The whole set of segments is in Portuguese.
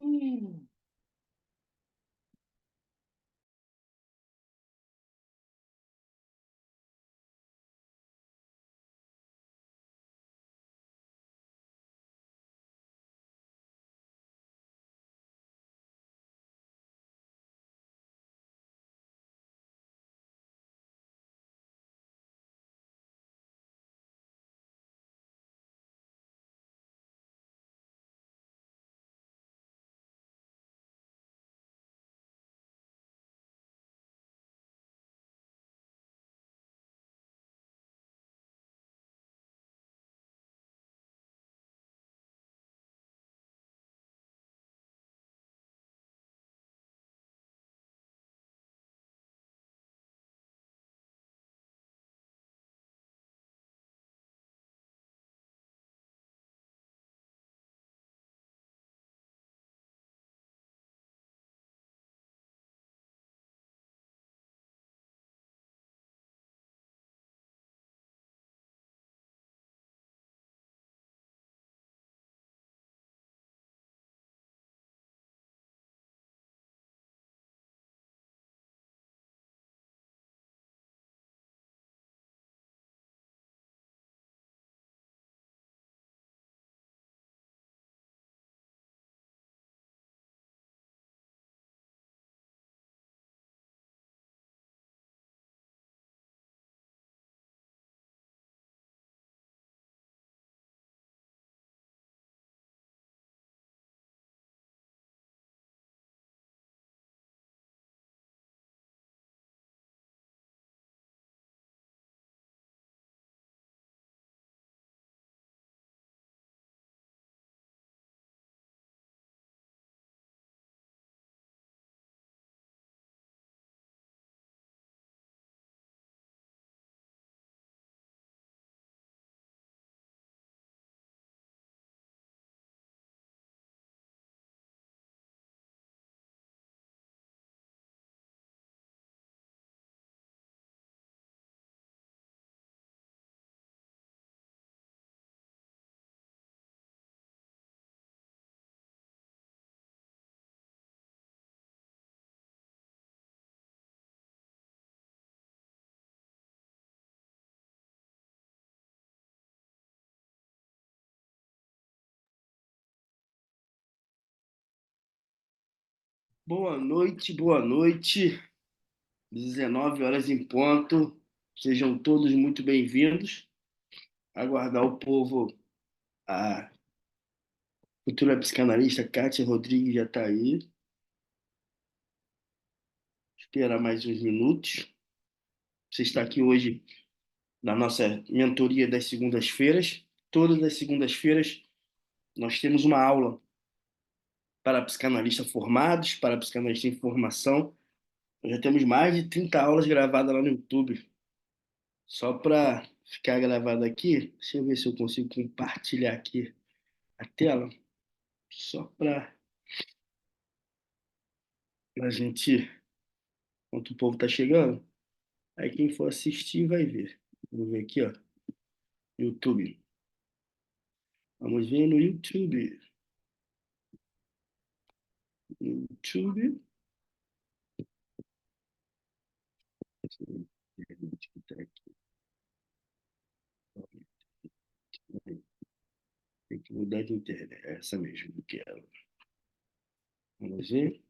Hum. Boa noite. 19 horas em ponto. Sejam todos muito bem-vindos. Aguardar o povo. A futura psicanalista Kátia Rodrigues já está aí. Esperar mais uns minutos. Você está aqui hoje na nossa mentoria das segundas-feiras. Todas as segundas-feiras nós temos uma aula para psicanalistas formados, para psicanalistas em formação. Nós já temos mais de 30 aulas gravadas lá no YouTube. Só para ficar gravado aqui, deixa eu ver se eu consigo compartilhar aqui a tela, só para a gente, enquanto o povo está chegando, aí quem for assistir vai ver. Vamos ver aqui, ó, YouTube. Vamos ver no YouTube. YouTube. Tem que mudar de internet. É essa mesmo que eu quero. Vamos ver.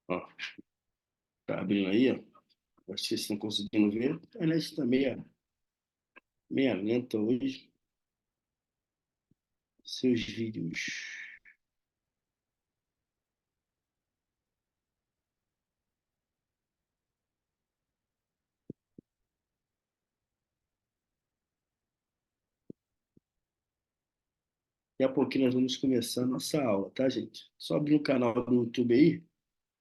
Ó, tá abrindo aí, ó. Acho que vocês estão conseguindo ver. A internet está meia lenta hoje. Seus vídeos. Daqui a pouquinho nós vamos começar a nossa aula, tá, gente? Só abrir o canal do YouTube aí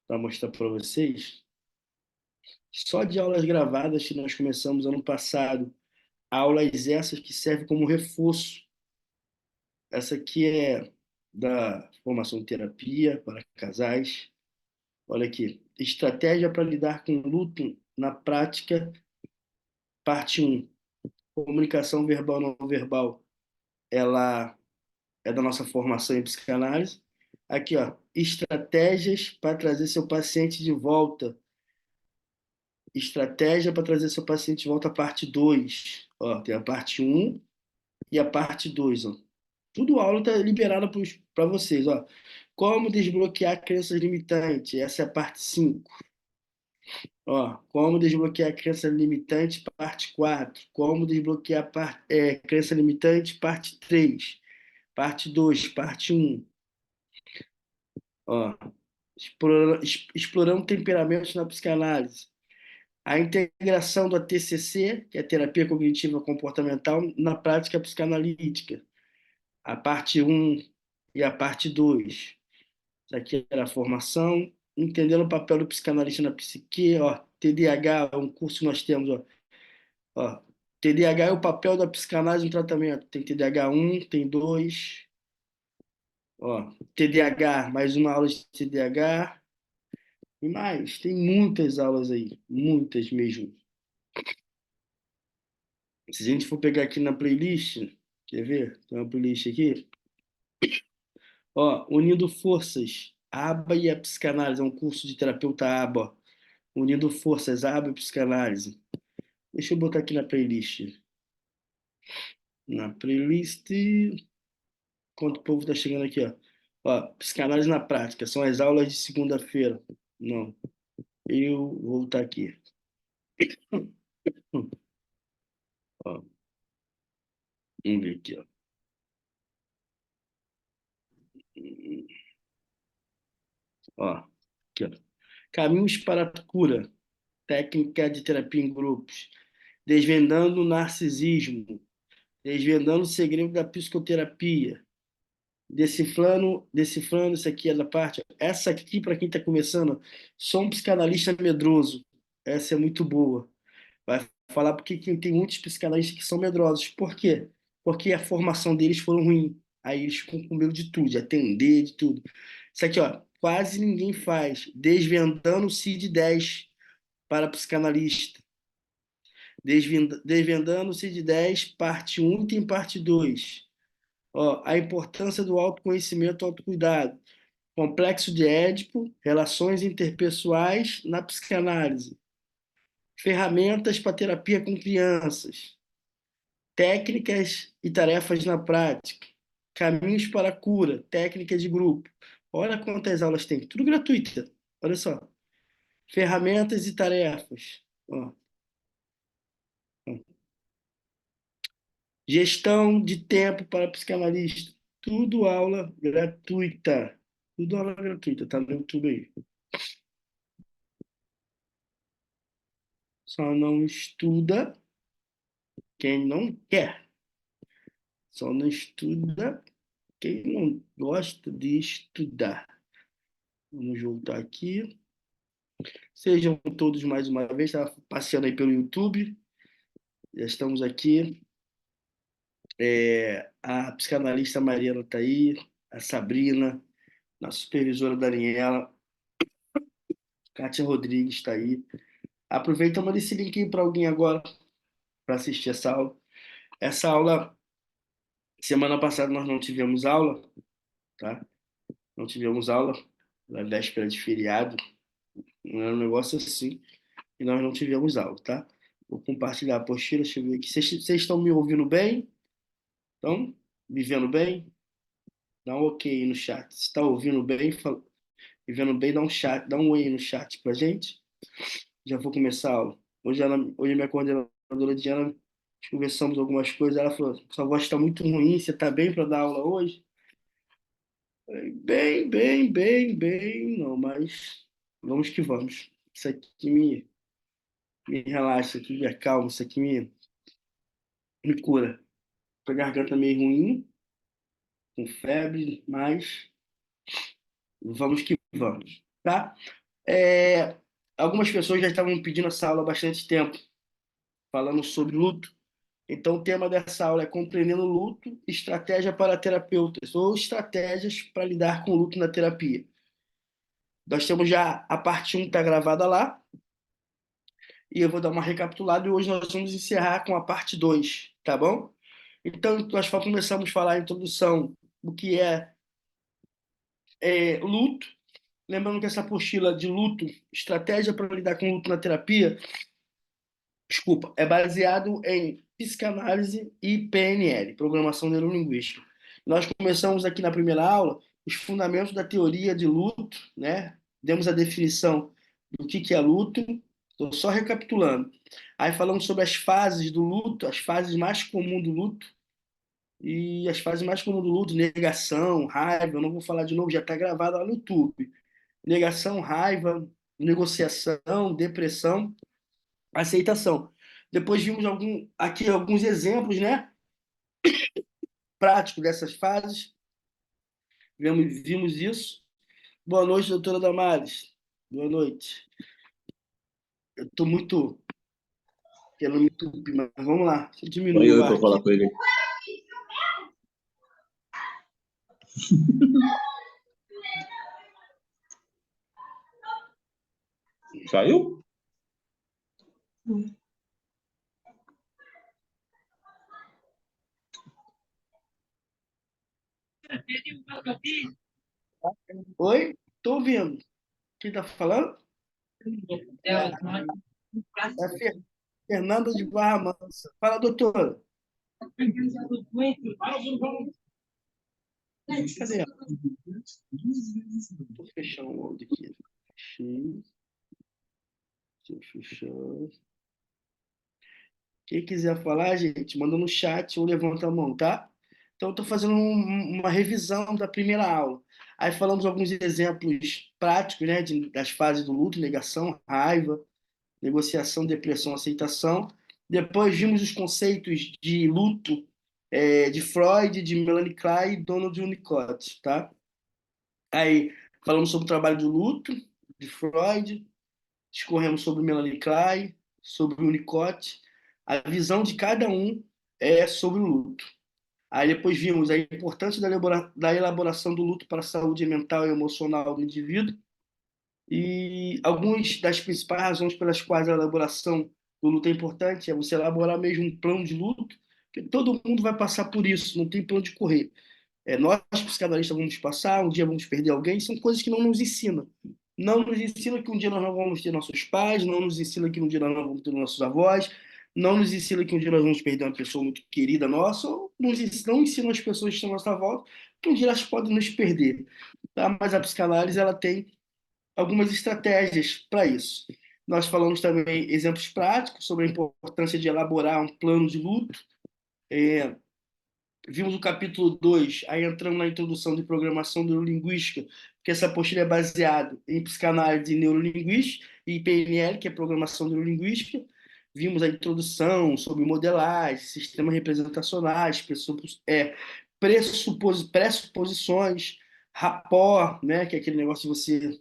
para mostrar para vocês. Só de aulas gravadas que nós começamos ano passado. Aulas essas que servem como reforço. Essa aqui é da formação em terapia para casais. Olha aqui. Estratégia para lidar com luto na prática Parte um, comunicação verbal não verbal, ela é da nossa formação em psicanálise. Aqui, ó, estratégias para trazer seu paciente de volta. Estratégia para trazer seu paciente de volta, parte 2. Ó, tem a parte um e a parte 2. Ó. Tudo aula está liberada para vocês. Ó. Como desbloquear crenças limitantes. Essa é a parte 5. Ó, como desbloquear crença limitante, parte 4. Como desbloquear crença limitante, parte 3. Parte 2, parte um. Ó, explorando temperamentos na psicanálise. A integração da TCC, que é a terapia cognitiva comportamental, na prática psicanalítica. A parte um e a parte 2. Isso aqui era a formação. Entendendo o papel do psicanalista na psique. Ó, TDAH, um curso que nós temos. Ó, TDAH é o papel da psicanálise no tratamento. Tem TDAH um, tem 2. Ó, TDAH, mais uma aula de TDAH. E mais, tem muitas aulas aí, muitas mesmo. Se a gente for pegar aqui na playlist, quer ver? Tem uma playlist aqui. Ó, Unindo Forças, ABA e a Psicanálise, é um curso de terapeuta ABA. Unindo Forças, ABA e Psicanálise. Deixa eu botar aqui na playlist. Na playlist, enquanto o povo tá chegando aqui, ó. Ó, Psicanálise na Prática, são as aulas de segunda-feira. Não, eu vou voltar aqui. Ó, vamos ver aqui, ó. Ó, aqui, ó. Caminhos para a cura, técnica de terapia em grupos, desvendando o narcisismo, desvendando o segredo da psicoterapia, decifrando, isso aqui é da parte. Essa aqui, para quem está começando, sou um psicanalista medroso. Essa é muito boa. Vai falar porque tem muitos psicanalistas que são medrosos. Por quê? Porque a formação deles foi ruim. Aí eles ficam com medo de tudo, de atender, de tudo. Isso aqui, ó, quase ninguém faz. Desvendando o CID-10 para psicanalista. Desvendando o CID-10, parte um tem parte 2. Ó, a importância do autoconhecimento e autocuidado. Complexo de Édipo, relações interpessoais na psicanálise. Ferramentas para terapia com crianças. Técnicas e tarefas na prática. Caminhos para a cura, técnicas de grupo. Olha quantas aulas tem, tudo gratuita. Olha só. Ferramentas e tarefas. Ó. Gestão de tempo para psicanalista. Tudo aula gratuita. Tudo aula gratuita, tá no YouTube aí. Só não estuda quem não quer. Só não estuda quem não gosta de estudar. Vamos voltar aqui. Sejam todos mais uma vez, tá passeando aí pelo YouTube. Já estamos aqui. A psicanalista Mariana está aí, a Sabrina, a supervisora Daniela, Kátia Rodrigues está aí. Aproveita e manda esse link aí para alguém agora para assistir essa aula. Essa aula, semana passada nós não tivemos aula, tá? Não tivemos aula, na véspera de feriado, não era um negócio assim, e nós não tivemos aula, tá? Vou compartilhar a apostila, deixa eu ver aqui. Vocês estão me ouvindo bem? Estão me vendo bem? Dá um ok aí no chat. Se está ouvindo bem, me vendo bem, dá um chat, dá um oi aí no chat pra gente. Já vou começar a aula. Hoje a minha coordenadora Diana, conversamos algumas coisas, ela falou, sua voz está muito ruim, você está bem para dar aula hoje? Bem, bem, bem, bem, não, mas vamos que vamos. Isso aqui me relaxa, isso aqui me acalma, isso aqui me cura. Tô com a garganta meio ruim, com febre, mas vamos que vamos, tá? É, algumas pessoas já estavam pedindo essa aula há bastante tempo, falando sobre luto. Então, o tema dessa aula é Compreendendo o Luto, Estratégia para Terapeutas, ou Estratégias para Lidar com o Luto na Terapia. Nós temos já a parte um está gravada lá. e eu vou dar uma recapitulada e hoje nós vamos encerrar com a parte 2, tá bom? Então, nós começamos a falar a introdução do que é luto. Lembrando que essa apostila de luto, estratégia para lidar com luto na terapia, desculpa, é baseado em psicanálise e PNL, programação neurolinguística. Nós começamos aqui na primeira aula os fundamentos da teoria de luto, né? Demos a definição do que é luto. Estou só recapitulando. Aí falamos sobre as fases do luto, as fases mais comuns do luto. E as fases mais comuns do luto, negação, raiva, eu não vou falar de novo, já está gravado lá no YouTube. Negação, raiva, negociação, depressão, aceitação. Depois vimos aqui alguns exemplos, né, práticos dessas fases. Vimos isso. Boa noite, doutora Damares. Boa noite. Eu estou muito querendo me entupir, mas vamos lá. Deixa eu diminuir o Oi, ar para falar aqui. com ele. Saiu? Oi? Estou ouvindo. Quem está falando? É a Fernanda de Barra Mansa. Fala, doutora. Cadê ela? Vou fechar o áudio aqui. Fechei. Deixa eu fechar. Quem quiser falar, gente, manda no chat ou levanta a mão, tá? Então, estou fazendo uma revisão da primeira aula. Aí falamos alguns exemplos práticos, né, das fases do luto, negação, raiva, negociação, depressão, aceitação. Depois vimos os conceitos de luto de Freud, de Melanie Klein e Donald Winnicott, tá? Aí falamos sobre o trabalho do luto, de Freud, discorremos sobre Melanie Klein, sobre o Winnicott, a visão de cada um é sobre o luto. Aí depois vimos a importância da elaboração do luto para a saúde mental e emocional do indivíduo e algumas das principais razões pelas quais a elaboração do luto é importante é você elaborar mesmo um plano de luto, porque todo mundo vai passar por isso, não tem plano de correr. Nós, psicanalistas, vamos passar, um dia vamos perder alguém, são coisas que não nos ensinam. Não nos ensina que um dia nós não vamos ter nossos pais, não nos ensina que um dia nós não vamos ter nossos avós, não nos ensina que um dia nós vamos perder uma pessoa muito querida nossa, ou não ensinam as pessoas que estão à nossa volta que um dia elas podem nos perder. Tá? Mas a psicanálise ela tem algumas estratégias para isso. Nós falamos também exemplos práticos sobre a importância de elaborar um plano de luto. É, Vimos o capítulo 2, aí entramos na introdução de programação neurolinguística, que essa apostila é baseada em psicanálise e neurolinguística, e PNL, que é programação neurolinguística. Vimos a introdução sobre modelagem, sistemas representacionais, pressuposições, rapport, né, que é aquele negócio de você,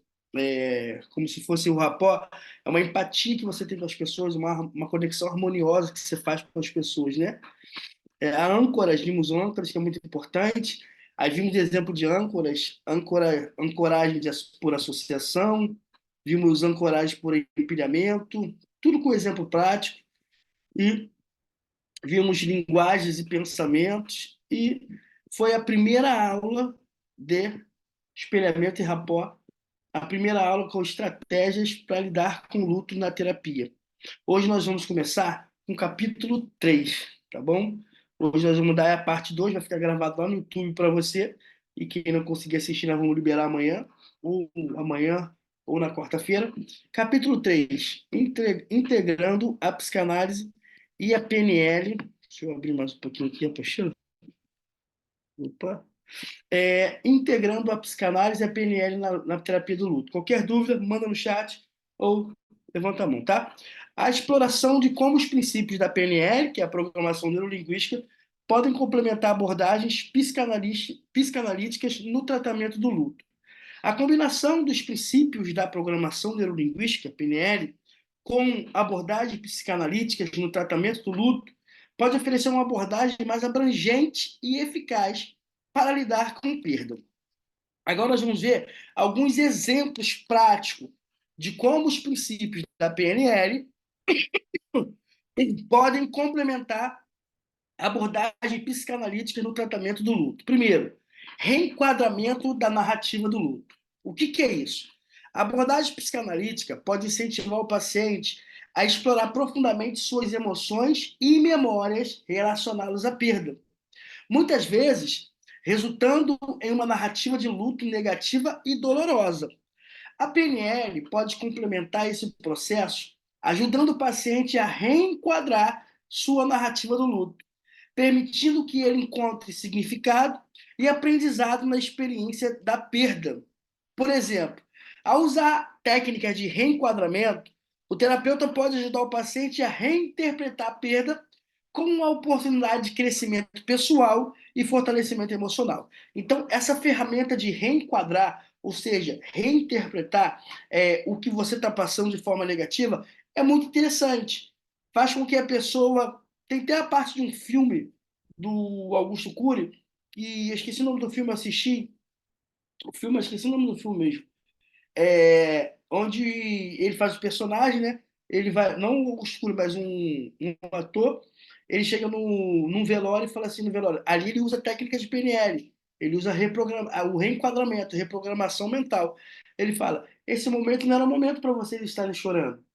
como se fosse o rapport, é uma empatia que você tem com as pessoas, uma conexão harmoniosa que você faz com as pessoas, né? Âncoras, vimos âncoras, que é muito importante. Aí vimos exemplo de âncoras, ancoragem por associação, vimos ancoragem por empilhamento, tudo com exemplo prático. E vimos linguagens e pensamentos. E foi a primeira aula de espelhamento e rapport, a primeira aula com estratégias para lidar com luto na terapia. Hoje nós vamos começar com o capítulo 3, tá bom? Hoje nós vamos dar a parte 2, vai ficar gravado lá no YouTube para você. E quem não conseguir assistir, nós vamos liberar amanhã, ou na quarta-feira. Capítulo 3, integrando a psicanálise e a PNL. Deixa eu abrir mais um pouquinho aqui a apostila. Opa. Integrando a psicanálise e a PNL na terapia do luto. Qualquer dúvida, manda no chat ou levanta a mão, tá? A exploração de como os princípios da PNL, que é a programação neurolinguística, podem complementar abordagens psicanalíticas no tratamento do luto. A combinação dos princípios da programação neurolinguística, PNL, com abordagens psicanalíticas no tratamento do luto pode oferecer uma abordagem mais abrangente e eficaz para lidar com perda. Agora nós vamos ver alguns exemplos práticos de como os princípios da PNL podem complementar a abordagem psicanalítica no tratamento do luto. Primeiro, reenquadramento da narrativa do luto. O que é isso? A abordagem psicanalítica pode incentivar o paciente a explorar profundamente suas emoções e memórias relacionadas à perda. Muitas vezes, resultando em uma narrativa de luto negativa e dolorosa. A PNL pode complementar esse processo, ajudando o paciente a reenquadrar sua narrativa do luto, permitindo que ele encontre significado e aprendizado na experiência da perda. Por exemplo, ao usar técnicas de reenquadramento, o terapeuta pode ajudar o paciente a reinterpretar a perda como uma oportunidade de crescimento pessoal e fortalecimento emocional. Então, essa ferramenta de reenquadrar, ou seja, reinterpretar o que você está passando de forma negativa, é muito interessante. Faz com que a pessoa. Tem até a parte de um filme do Augusto Cury, que eu esqueci o nome do filme, eu assisti. O filme, eu esqueci o nome do filme mesmo. Onde ele faz o personagem, né? Ele vai, não o Augusto Cury, mas um ator, ele chega num velório e fala assim no velório. Ali ele usa técnicas de PNL, ele usa o reenquadramento, reprogramação mental. Ele fala: esse momento não era o momento para vocês estarem chorando.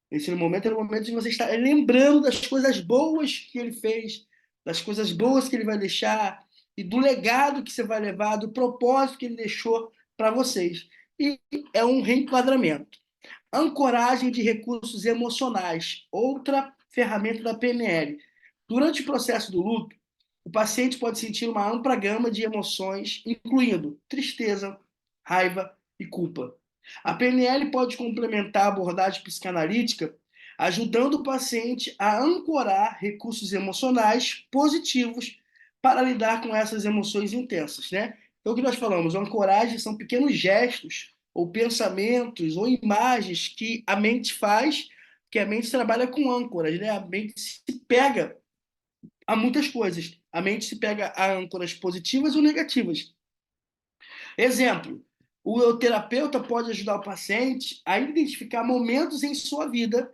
Esse momento era o momento de você estar lembrando das coisas boas que ele fez, das coisas boas que ele vai deixar e do legado que você vai levar, do propósito que ele deixou para vocês. E é um reenquadramento. Ancoragem de recursos emocionais, outra ferramenta da PNL. Durante o processo do luto, o paciente pode sentir uma ampla gama de emoções, incluindo tristeza, raiva e culpa. A PNL pode complementar a abordagem psicanalítica, ajudando o paciente a ancorar recursos emocionais positivos para lidar com essas emoções intensas, né? Então, o que nós falamos, ancoragem são pequenos gestos ou pensamentos ou imagens que a mente faz, que a mente trabalha com âncoras, né? A mente se pega a muitas coisas. A mente se pega a âncoras positivas ou negativas. Exemplo, o terapeuta pode ajudar o paciente a identificar momentos em sua vida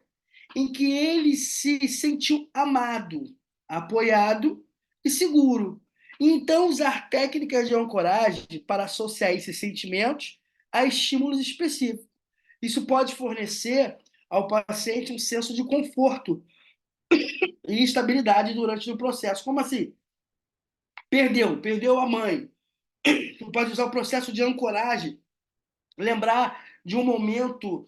em que ele se sentiu amado, apoiado e seguro. E então, usar técnicas de ancoragem para associar esses sentimentos a estímulos específicos. Isso pode fornecer ao paciente um senso de conforto e estabilidade durante o processo. Como assim? Perdeu a mãe. Tu pode usar o processo de ancoragem, lembrar de um momento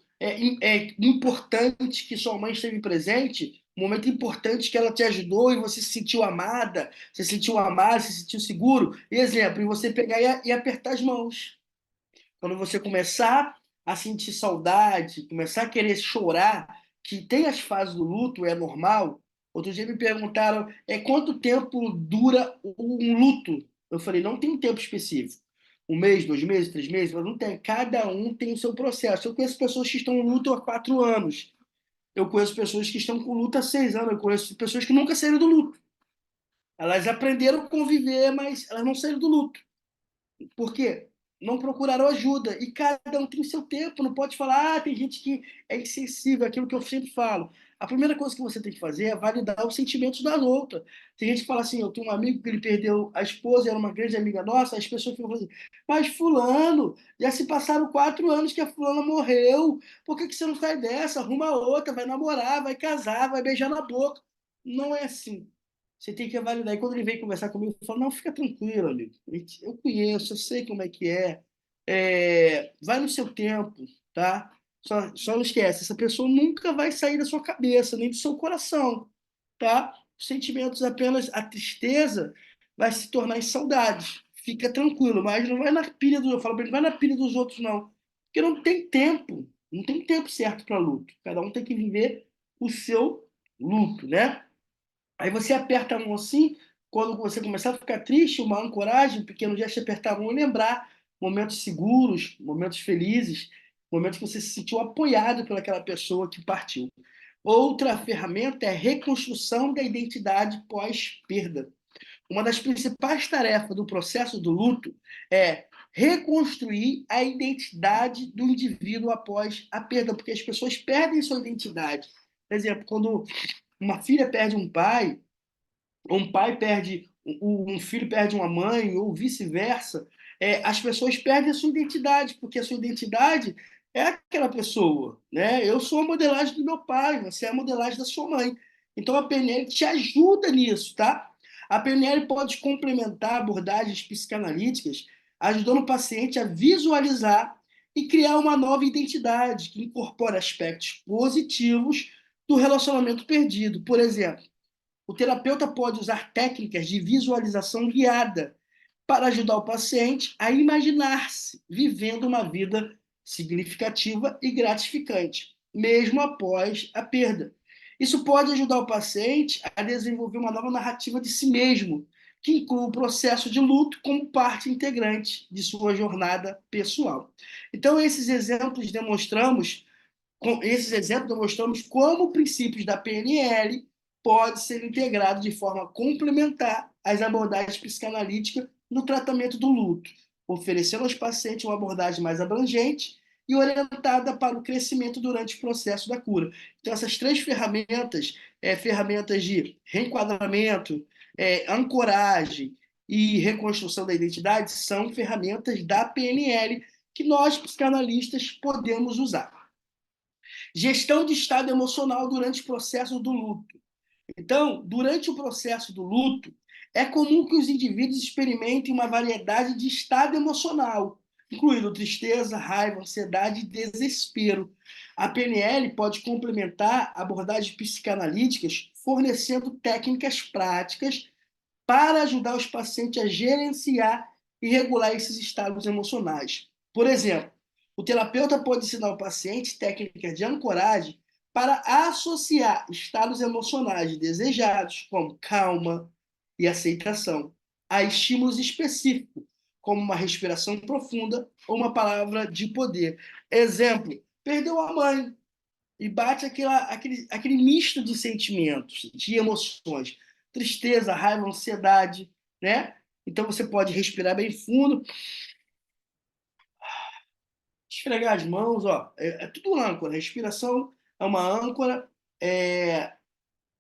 importante que sua mãe esteve presente, um momento importante que ela te ajudou e você se sentiu amada, você se sentiu amado, se sentiu seguro. Exemplo, e você pegar e apertar as mãos. Quando você começar a sentir saudade, começar a querer chorar, que tem as fases do luto, é normal. Outro dia me perguntaram, quanto tempo dura um luto? Eu falei, não tem um tempo específico. Um mês, 2 meses, 3 meses, mas não tem. Cada um tem o seu processo. Eu conheço pessoas que estão em luto há 4 anos. Eu conheço pessoas que estão com luto há 6 anos. Eu conheço pessoas que nunca saíram do luto. Elas aprenderam a conviver, mas elas não saíram do luto. Por quê? Não procuraram ajuda. E cada um tem o seu tempo. Não pode falar, tem gente que é insensível, aquilo que eu sempre falo. A primeira coisa que você tem que fazer é validar os sentimentos da outra. Tem gente que fala assim, eu tenho um amigo que ele perdeu a esposa, era uma grande amiga nossa, as pessoas ficam falando assim, mas fulano, já se passaram 4 anos que a fulana morreu, por que você não sai dessa? Arruma outra, vai namorar, vai casar, vai beijar na boca. Não é assim. Você tem que validar. E quando ele vem conversar comigo, eu falo, não, fica tranquilo, amigo. Eu conheço, eu sei como é que é. Vai no seu tempo, tá? Só não esquece, essa pessoa nunca vai sair da sua cabeça, nem do seu coração, tá? Os sentimentos apenas, a tristeza vai se tornar em saudade. Fica tranquilo, mas não vai na pilha do, eu falo pra ele, não vai na pilha dos outros, não. Porque não tem tempo, não tem tempo certo para luto. Cada um tem que viver o seu luto, né? Aí você aperta a mão assim, quando você começar a ficar triste, uma ancoragem, um pequeno gesto de apertar a mão e lembrar momentos seguros, momentos felizes, momentos que você se sentiu apoiado por aquela pessoa que partiu. Outra ferramenta é a reconstrução da identidade pós-perda. Uma das principais tarefas do processo do luto é reconstruir a identidade do indivíduo após a perda, porque as pessoas perdem sua identidade. Por exemplo, quando uma filha perde um pai, ou um pai perde, um filho perde uma mãe, ou vice-versa, as pessoas perdem a sua identidade, porque a sua identidade é aquela pessoa, né? Eu sou a modelagem do meu pai, você é a modelagem da sua mãe. Então a PNL te ajuda nisso, tá? A PNL pode complementar abordagens psicanalíticas, ajudando o paciente a visualizar e criar uma nova identidade que incorpora aspectos positivos do relacionamento perdido. Por exemplo, o terapeuta pode usar técnicas de visualização guiada para ajudar o paciente a imaginar-se vivendo uma vida significativa e gratificante, mesmo após a perda. Isso pode ajudar o paciente a desenvolver uma nova narrativa de si mesmo, que inclui o processo de luto como parte integrante de sua jornada pessoal. Então, esses exemplos demonstramos como princípios da PNL podem ser integrados de forma complementar às abordagens psicanalíticas no tratamento do luto, oferecendo aos pacientes uma abordagem mais abrangente e orientada para o crescimento durante o processo da cura. Então, essas três ferramentas, ferramentas de reenquadramento, ancoragem e reconstrução da identidade, são ferramentas da PNL que nós, psicanalistas, podemos usar. Gestão de estado emocional durante o processo do luto. Então, durante o processo do luto, é comum que os indivíduos experimentem uma variedade de estado emocional, incluindo tristeza, raiva, ansiedade e desespero. A PNL pode complementar abordagens psicanalíticas, fornecendo técnicas práticas para ajudar os pacientes a gerenciar e regular esses estados emocionais. Por exemplo, o terapeuta pode ensinar ao paciente técnicas de ancoragem para associar estados emocionais desejados, como calma e aceitação, a estímulos específicos, como uma respiração profunda ou uma palavra de poder. Exemplo, perdeu a mãe e bate aquele misto de sentimentos, de emoções, tristeza, raiva, ansiedade, né? Então você pode respirar bem fundo, esfregar as mãos, ó, é tudo âncora. A respiração é uma âncora,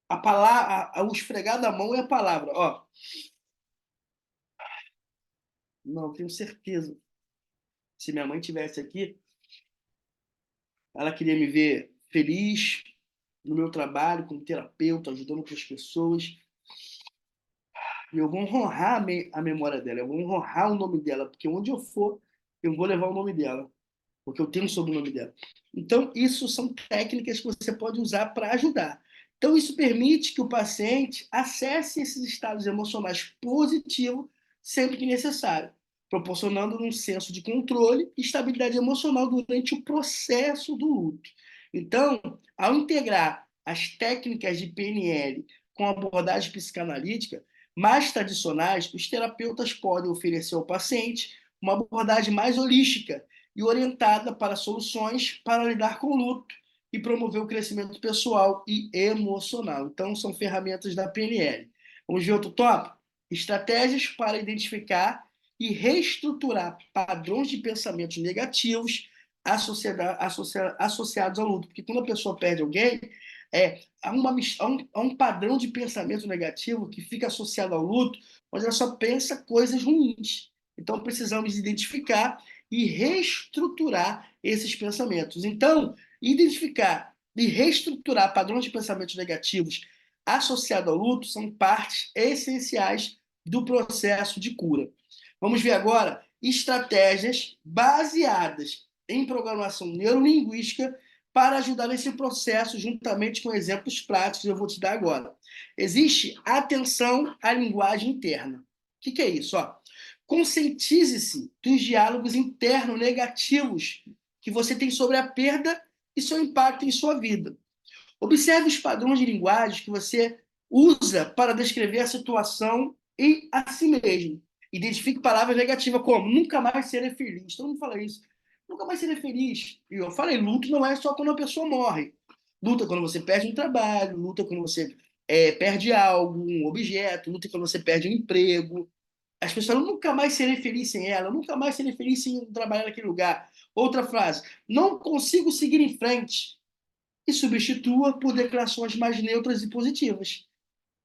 a palavra, o esfregar da mão é a palavra, ó. Não, tenho certeza. Se minha mãe tivesse aqui, ela queria me ver feliz no meu trabalho como terapeuta, ajudando outras pessoas. E eu vou honrar a memória dela, eu vou honrar o nome dela, porque onde eu for, eu vou levar o nome dela, porque eu tenho o sobrenome dela. Então, isso são técnicas que você pode usar para ajudar. Então, isso permite que o paciente acesse esses estados emocionais positivos sempre que necessário, proporcionando um senso de controle e estabilidade emocional durante o processo do luto. Então, ao integrar as técnicas de PNL com abordagem psicanalítica, mais tradicionais, os terapeutas podem oferecer ao paciente uma abordagem mais holística e orientada para soluções para lidar com o luto e promover o crescimento pessoal e emocional. Então, são ferramentas da PNL. Vamos ver outro tópico? Estratégias para identificar e reestruturar padrões de pensamentos negativos associados ao luto. Porque quando a pessoa perde alguém, há um padrão de pensamento negativo que fica associado ao luto, onde ela só pensa coisas ruins. Então, precisamos identificar e reestruturar esses pensamentos. Então, identificar e reestruturar padrões de pensamentos negativos associados ao luto são partes essenciais do processo de cura. Vamos ver agora estratégias baseadas em programação neurolinguística para ajudar nesse processo, juntamente com exemplos práticos que eu vou te dar agora. Existe atenção à linguagem interna. O que é isso? Conscientize-se dos diálogos internos negativos que você tem sobre a perda e seu impacto em sua vida. Observe os padrões de linguagem que você usa para descrever a situação e a si mesmo. Identifique palavras negativas como nunca mais serei feliz. Todo mundo fala isso. Nunca mais serei feliz. E eu falei, luto não é só quando a pessoa morre. Luta quando você perde um trabalho, luta quando você perde algo, um objeto, luta quando você perde um emprego. As pessoas nunca mais serei feliz sem ela, nunca mais serei feliz sem trabalhar naquele lugar. Outra frase, não consigo seguir em frente. e substitua por declarações mais neutras e positivas.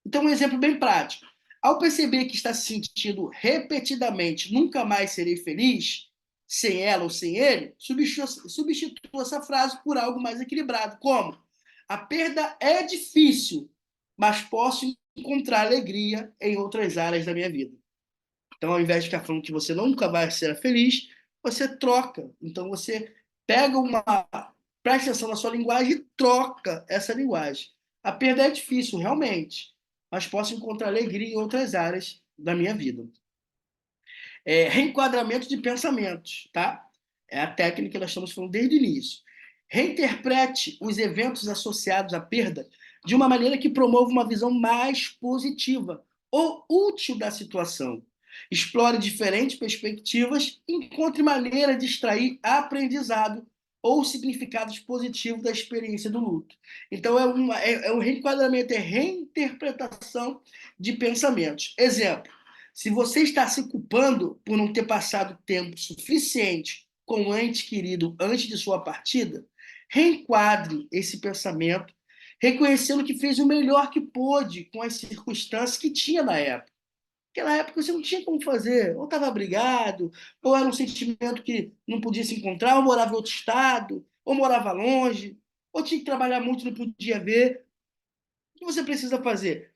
Então, um exemplo bem prático. Ao perceber que está se sentindo repetidamente nunca mais serei feliz, sem ela ou sem ele, substitua essa frase por algo mais equilibrado, como a perda é difícil, mas posso encontrar alegria em outras áreas da minha vida. Então, ao invés de ficar falando que você nunca vai ser feliz, você troca. Então, você pega uma. Presta atenção na sua linguagem e troca essa linguagem. A perda é difícil, realmente, mas posso encontrar alegria em outras áreas da minha vida. Reenquadramento de pensamentos, tá? É a técnica que nós estamos falando desde o início. Reinterprete os eventos associados à perda de uma maneira que promova uma visão mais positiva ou útil da situação. Explore diferentes perspectivas e encontre maneira de extrair aprendizado ou significados positivos da experiência do luto. Então, um reenquadramento, é reinterpretação de pensamentos. Exemplo, se você está se culpando por não ter passado tempo suficiente com o ente querido antes de sua partida, reenquadre esse pensamento, reconhecendo que fez o melhor que pôde com as circunstâncias que tinha na época. Naquela época você não tinha como fazer, ou estava brigado, ou era um sentimento que não podia se encontrar, ou morava em outro estado, ou morava longe, ou tinha que trabalhar muito e não podia ver. O que você precisa fazer?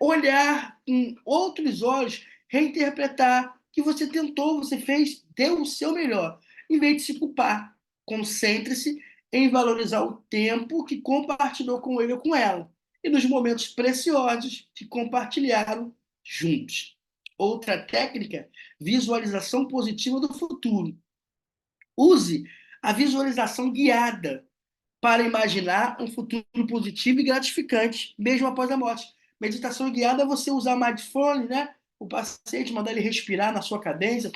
Olhar com outros olhos, reinterpretar que você tentou, você fez, deu o seu melhor, em vez de se culpar. Concentre-se em valorizar o tempo que compartilhou com ele ou com ela e nos momentos preciosos que compartilharam juntos. Outra técnica, visualização positiva do futuro. Use a visualização guiada para imaginar um futuro positivo e gratificante, mesmo após a morte. Meditação guiada é você usar mindfulness, né? O paciente, mandar ele respirar na sua cadência,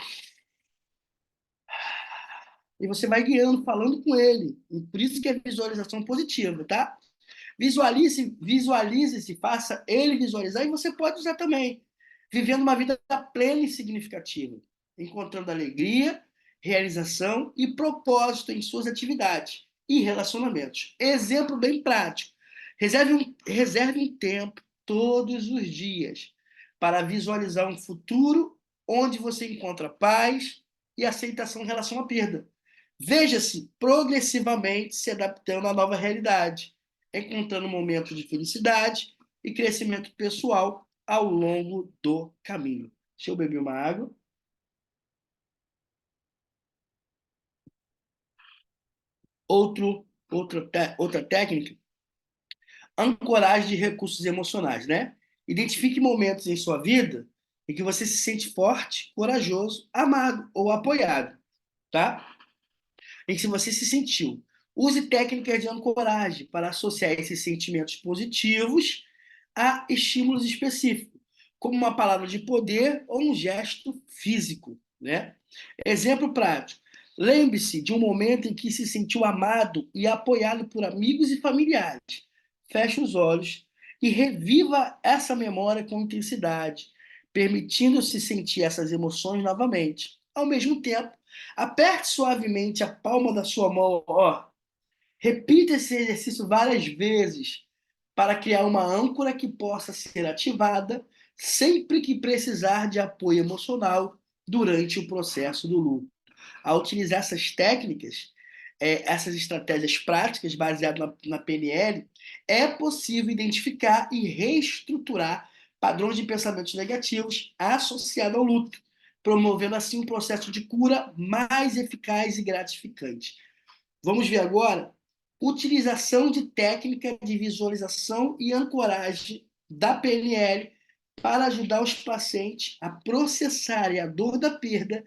e você vai guiando, falando com ele. E por isso que é visualização positiva, tá? Visualize-se, faça ele visualizar, e você pode usar também. Vivendo uma vida plena e significativa, encontrando alegria, realização e propósito em suas atividades e relacionamentos. Exemplo bem prático. Reserve um tempo todos os dias para visualizar um futuro onde você encontra paz e aceitação em relação à perda. Veja-se progressivamente se adaptando à nova realidade, encontrando momentos de felicidade e crescimento pessoal ao longo do caminho. Deixa eu beber uma água. Outra técnica, ancoragem de recursos emocionais, né? Identifique momentos em sua vida em que você se sente forte, corajoso, amado ou apoiado, tá? Em que você se sentiu. Use técnicas de ancoragem para associar esses sentimentos positivos a estímulos específicos, como uma palavra de poder ou um gesto físico, né? Exemplo prático. Lembre-se de um momento em que se sentiu amado e apoiado por amigos e familiares. Feche os olhos e reviva essa memória com intensidade, permitindo-se sentir essas emoções novamente. Ao mesmo tempo, aperte suavemente a palma da sua mão. Repita esse exercício várias vezes para criar uma âncora que possa ser ativada sempre que precisar de apoio emocional durante o processo do luto. Ao utilizar essas técnicas, essas estratégias práticas baseadas na PNL, é possível identificar e reestruturar padrões de pensamentos negativos associados ao luto, promovendo assim um processo de cura mais eficaz e gratificante. Vamos ver agora utilização de técnica de visualização e ancoragem da PNL para ajudar os pacientes a processarem a dor da perda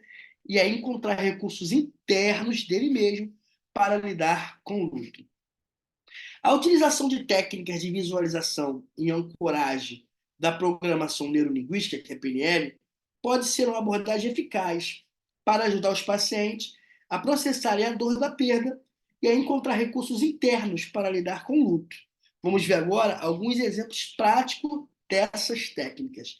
e a encontrar recursos internos dele mesmo para lidar com o luto. A utilização de técnicas de visualização e ancoragem da programação neurolinguística, que é a PNL, pode ser uma abordagem eficaz para ajudar os pacientes a processarem a dor da perda e a encontrar recursos internos para lidar com o luto. Vamos ver agora alguns exemplos práticos dessas técnicas.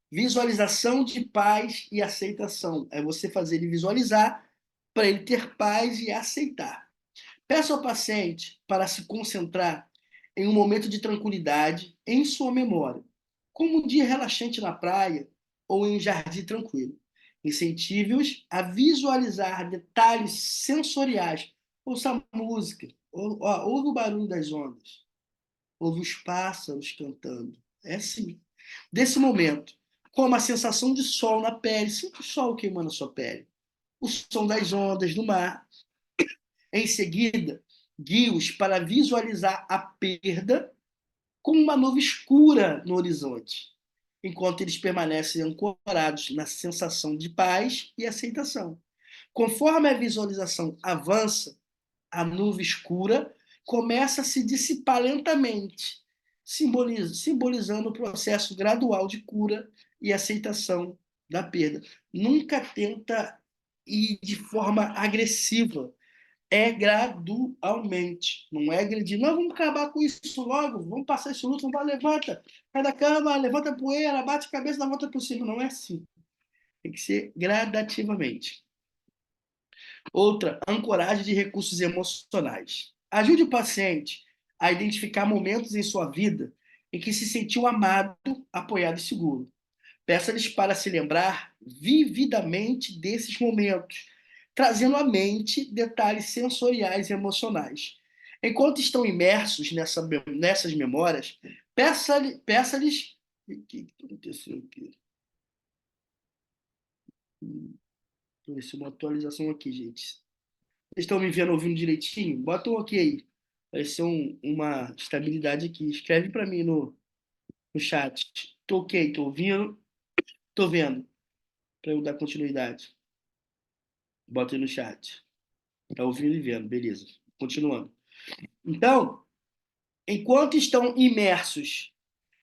Visualização de paz e aceitação. É você fazer ele visualizar para ele ter paz e aceitar. Peça ao paciente para se concentrar em um momento de tranquilidade em sua memória, como um dia relaxante na praia ou em um jardim tranquilo. Incentive-os a visualizar detalhes sensoriais. Ouça a música, ouve o barulho das ondas, ouve os pássaros cantando. É assim. Desse momento, como a sensação de sol na pele, sinta o sol queimando a sua pele, o som das ondas no mar. Em seguida, guie-os para visualizar a perda com uma nuvem escura no horizonte, enquanto eles permanecem ancorados na sensação de paz e aceitação. Conforme a visualização avança, a nuvem escura começa a se dissipar lentamente, simbolizando o processo gradual de cura e aceitação da perda. Nunca tenta ir de forma agressiva, é gradualmente, não é agredir. Não, vamos acabar com isso logo, vamos passar esse luto, vamos, levanta, sai da cama, levanta a poeira, bate a cabeça, dá a volta por cima. Não é assim. Tem que ser gradativamente. Outra, ancoragem de recursos emocionais. Ajude o paciente a identificar momentos em sua vida em que se sentiu amado, apoiado e seguro. Peça-lhes para se lembrar vividamente desses momentos, trazendo à mente detalhes sensoriais e emocionais. Enquanto estão imersos nessas memórias, peça-lhes. O que aconteceu aqui? Apareceu uma atualização aqui, gente. Vocês estão me vendo, ouvindo direitinho? Bota um ok aí. Apareceu uma estabilidade aqui. Escreve para mim no chat. Tô ok, tô ouvindo, tô vendo, para eu dar continuidade. Bota aí no chat. Tá ouvindo e vendo, beleza. Continuando. Então, enquanto estão imersos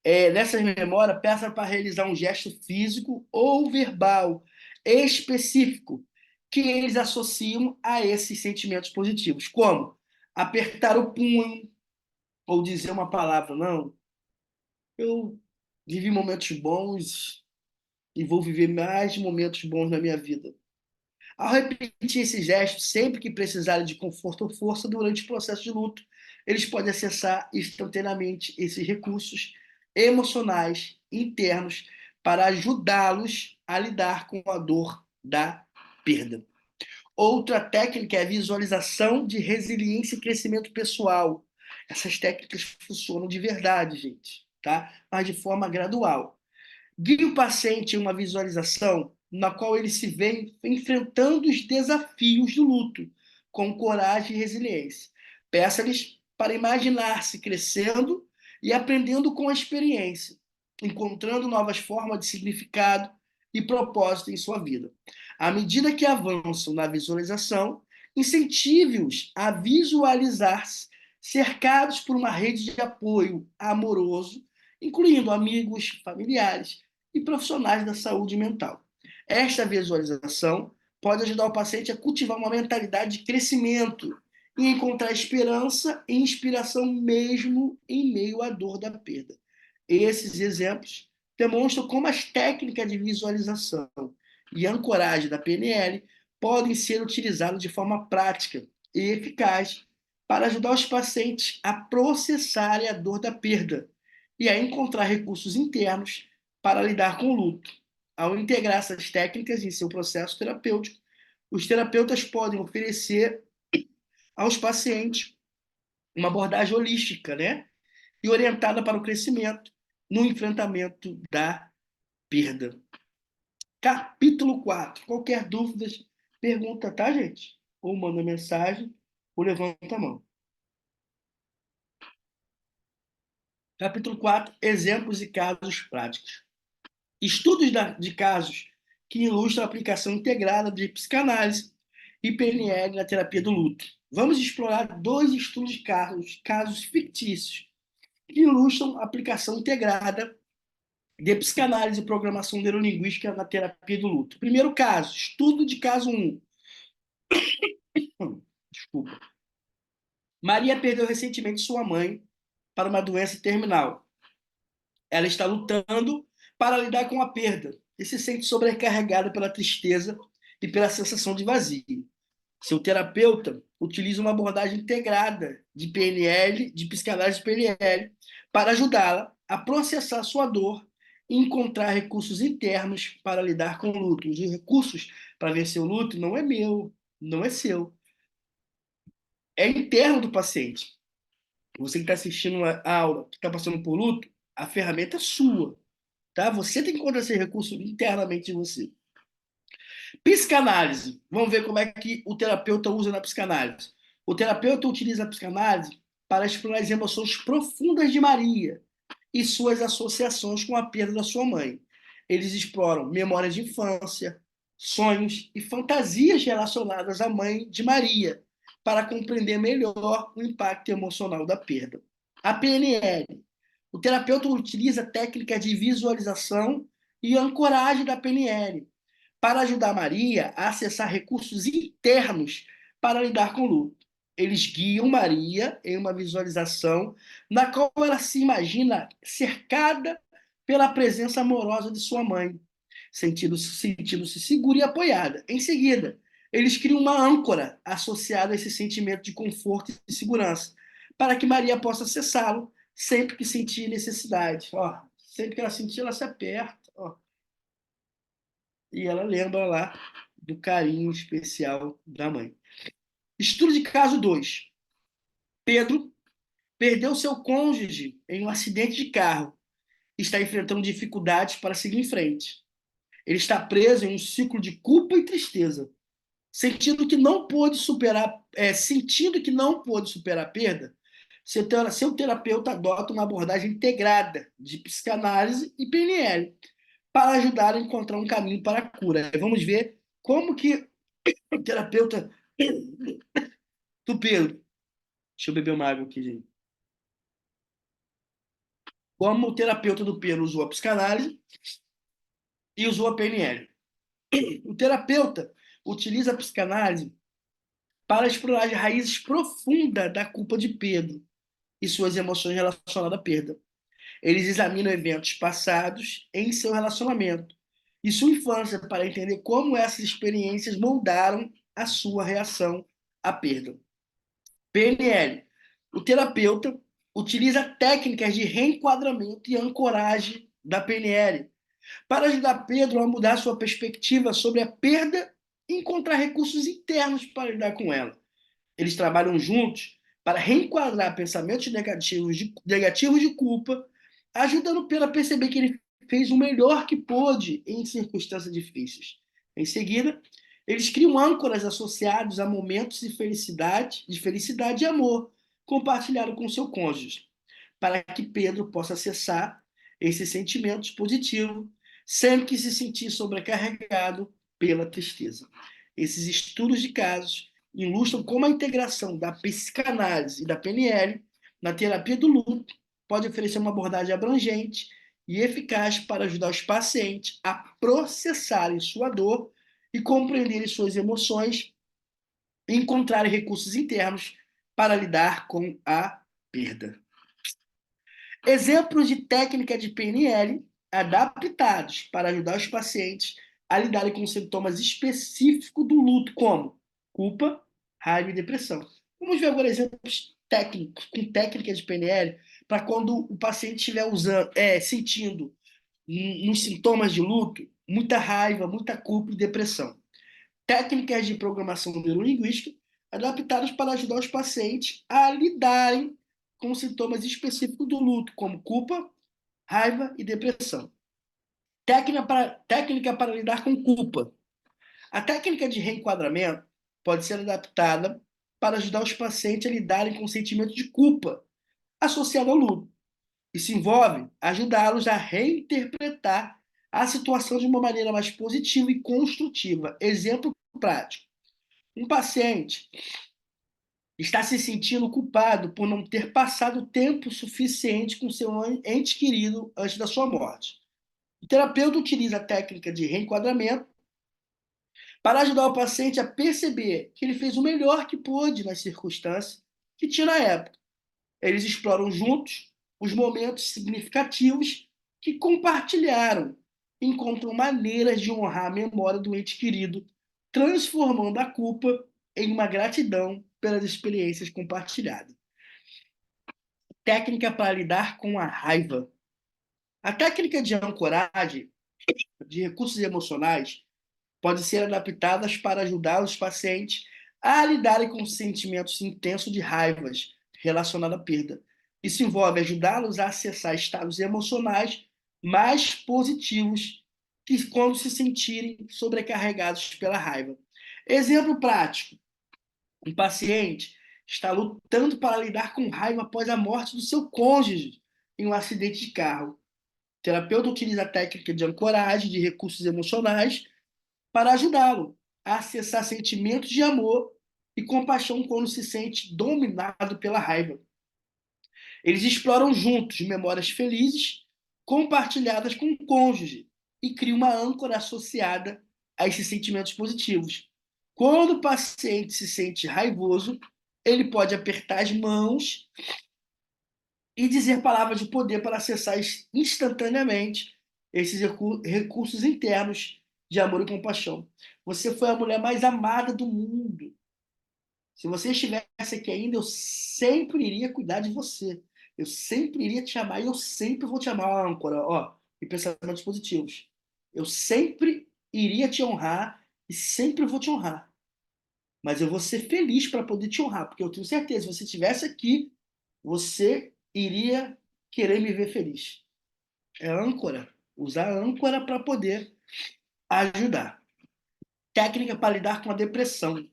nessas memórias, peça para realizar um gesto físico ou verbal específico que eles associam a esses sentimentos positivos, como apertar o punho ou dizer uma palavra. Não, eu vivi momentos bons e vou viver mais momentos bons na minha vida. Ao repetir esses gestos, sempre que precisarem de conforto ou força durante o processo de luto, eles podem acessar instantaneamente esses recursos emocionais internos para ajudá-los a lidar com a dor da perda. Outra técnica é a visualização de resiliência e crescimento pessoal. Essas técnicas funcionam de verdade, gente, tá? Mas de forma gradual. Guie o paciente em uma visualização na qual ele se vê enfrentando os desafios do luto, com coragem e resiliência. Peça-lhes para imaginar-se crescendo e aprendendo com a experiência, encontrando novas formas de significado e propósito em sua vida. À medida que avançam na visualização, incentive-os a visualizar-se cercados por uma rede de apoio amoroso, incluindo amigos, familiares e profissionais da saúde mental. Esta visualização pode ajudar o paciente a cultivar uma mentalidade de crescimento e encontrar esperança e inspiração mesmo em meio à dor da perda. Esses exemplos demonstram como as técnicas de visualização e ancoragem da PNL podem ser utilizadas de forma prática e eficaz para ajudar os pacientes a processarem a dor da perda e a encontrar recursos internos para lidar com o luto. Ao integrar essas técnicas em seu processo terapêutico, os terapeutas podem oferecer aos pacientes uma abordagem holística, né? E orientada para o crescimento no enfrentamento da perda. Capítulo 4. Qualquer dúvida, pergunta, tá, gente? Ou manda mensagem, ou levanta a mão. Capítulo 4. Exemplos e casos práticos. Estudos de casos que ilustram a aplicação integrada de psicanálise e PNL na terapia do luto. Vamos explorar dois estudos de casos fictícios, que ilustram a aplicação integrada de psicanálise e programação neurolinguística na terapia do luto. Primeiro caso, estudo de caso 1. Desculpa. Maria perdeu recentemente sua mãe para uma doença terminal. Ela está lutando para lidar com a perda e se sente sobrecarregada pela tristeza e pela sensação de vazio. Seu terapeuta utiliza uma abordagem integrada de PNL, de psicanálise de PNL, para ajudá-la a processar sua dor e encontrar recursos internos para lidar com o luto. Os recursos para vencer o luto não é meu, não é seu. É interno do paciente. Você que está assistindo a aula, que está passando por luto, a ferramenta é sua. Tá? Você tem que encontrar esse recurso internamente em você. Psicanálise. Vamos ver como é que o terapeuta usa na psicanálise. O terapeuta utiliza a psicanálise para explorar as emoções profundas de Maria e suas associações com a perda da sua mãe. Eles exploram memórias de infância, sonhos e fantasias relacionadas à mãe de Maria, para compreender melhor o impacto emocional da perda. A PNL. O terapeuta utiliza técnicas de visualização e ancoragem da PNL para ajudar Maria a acessar recursos internos para lidar com o luto. Eles guiam Maria em uma visualização na qual ela se imagina cercada pela presença amorosa de sua mãe, sentindo-se segura e apoiada. Em seguida, eles criam uma âncora associada a esse sentimento de conforto e segurança, para que Maria possa acessá-lo sempre que sentir necessidade. Ó, sempre que ela sentir, ela se aperta. Ó, e ela lembra lá do carinho especial da mãe. Estudo de caso 2. Pedro perdeu seu cônjuge em um acidente de carro e está enfrentando dificuldades para seguir em frente. Ele está preso em um ciclo de culpa e tristeza, sentindo que não pôde superar a perda. Seu terapeuta adota uma abordagem integrada de psicanálise e PNL para ajudar a encontrar um caminho para a cura. Vamos ver como que o terapeuta do Pedro. Deixa eu beber uma água aqui, gente. Como o terapeuta do Pedro usou a psicanálise e usou a PNL. O terapeuta utiliza a psicanálise para explorar as raízes profundas da culpa de Pedro e suas emoções relacionadas à perda. Eles examinam eventos passados em seu relacionamento e sua infância para entender como essas experiências moldaram a sua reação à perda. PNL. O terapeuta utiliza técnicas de reenquadramento e ancoragem da PNL para ajudar Pedro a mudar sua perspectiva sobre a perda e encontrar recursos internos para lidar com ela. Eles trabalham juntos para reenquadrar pensamentos negativos de culpa, ajudando Pedro a perceber que ele fez o melhor que pôde em circunstâncias difíceis. Em seguida, eles criam âncoras associados a momentos de felicidade e amor compartilhado com seu cônjuge, para que Pedro possa acessar esses sentimentos positivos sem que se sentir sobrecarregado pela tristeza. Esses estudos de casos ilustram como a integração da psicanálise e da PNL na terapia do luto pode oferecer uma abordagem abrangente e eficaz para ajudar os pacientes a processarem sua dor e compreenderem suas emoções e encontrarem recursos internos para lidar com a perda. Exemplos de técnica de PNL adaptados para ajudar os pacientes a lidarem com sintomas específicos do luto, como culpa, raiva e depressão. Vamos ver agora exemplos técnicos, com técnicas de PNL, para quando o paciente estiver sentindo nos sintomas de luto muita raiva, muita culpa e depressão. Técnicas de programação neurolinguística adaptadas para ajudar os pacientes a lidarem com sintomas específicos do luto, como culpa, raiva e depressão. Técnica para lidar com culpa. A técnica de reenquadramento pode ser adaptada para ajudar os pacientes a lidarem com o sentimento de culpa associado ao luto. Isso envolve ajudá-los a reinterpretar a situação de uma maneira mais positiva e construtiva. Exemplo prático. Um paciente está se sentindo culpado por não ter passado tempo suficiente com seu ente querido antes da sua morte. O terapeuta utiliza a técnica de reenquadramento para ajudar o paciente a perceber que ele fez o melhor que pôde nas circunstâncias que tinha na época. Eles exploram juntos os momentos significativos que compartilharam e encontram maneiras de honrar a memória do ente querido, transformando a culpa em uma gratidão pelas experiências compartilhadas. Técnica para lidar com a raiva. A técnica de ancoragem de recursos emocionais pode ser adaptada para ajudar os pacientes a lidarem com sentimentos intensos de raivas relacionados à perda. Isso envolve ajudá-los a acessar estados emocionais mais positivos que quando se sentirem sobrecarregados pela raiva. Exemplo prático: um paciente está lutando para lidar com raiva após a morte do seu cônjuge em um acidente de carro. O terapeuta utiliza a técnica de ancoragem de recursos emocionais para ajudá-lo a acessar sentimentos de amor e compaixão quando se sente dominado pela raiva. Eles exploram juntos memórias felizes compartilhadas com o cônjuge e criam uma âncora associada a esses sentimentos positivos. Quando o paciente se sente raivoso, ele pode apertar as mãos e dizer palavras de poder para acessar instantaneamente esses recursos internos de amor e compaixão. Você foi a mulher mais amada do mundo. Se você estivesse aqui ainda, eu sempre iria cuidar de você. Eu sempre iria te amar e eu sempre vou te amar, âncora, ó, e pensamentos positivos. Eu sempre iria te honrar e sempre vou te honrar. Mas eu vou ser feliz para poder te honrar, porque eu tenho certeza, se você estivesse aqui, você iria querer me ver feliz. É âncora. Usar âncora para poder ajudar. Técnica para lidar com a depressão.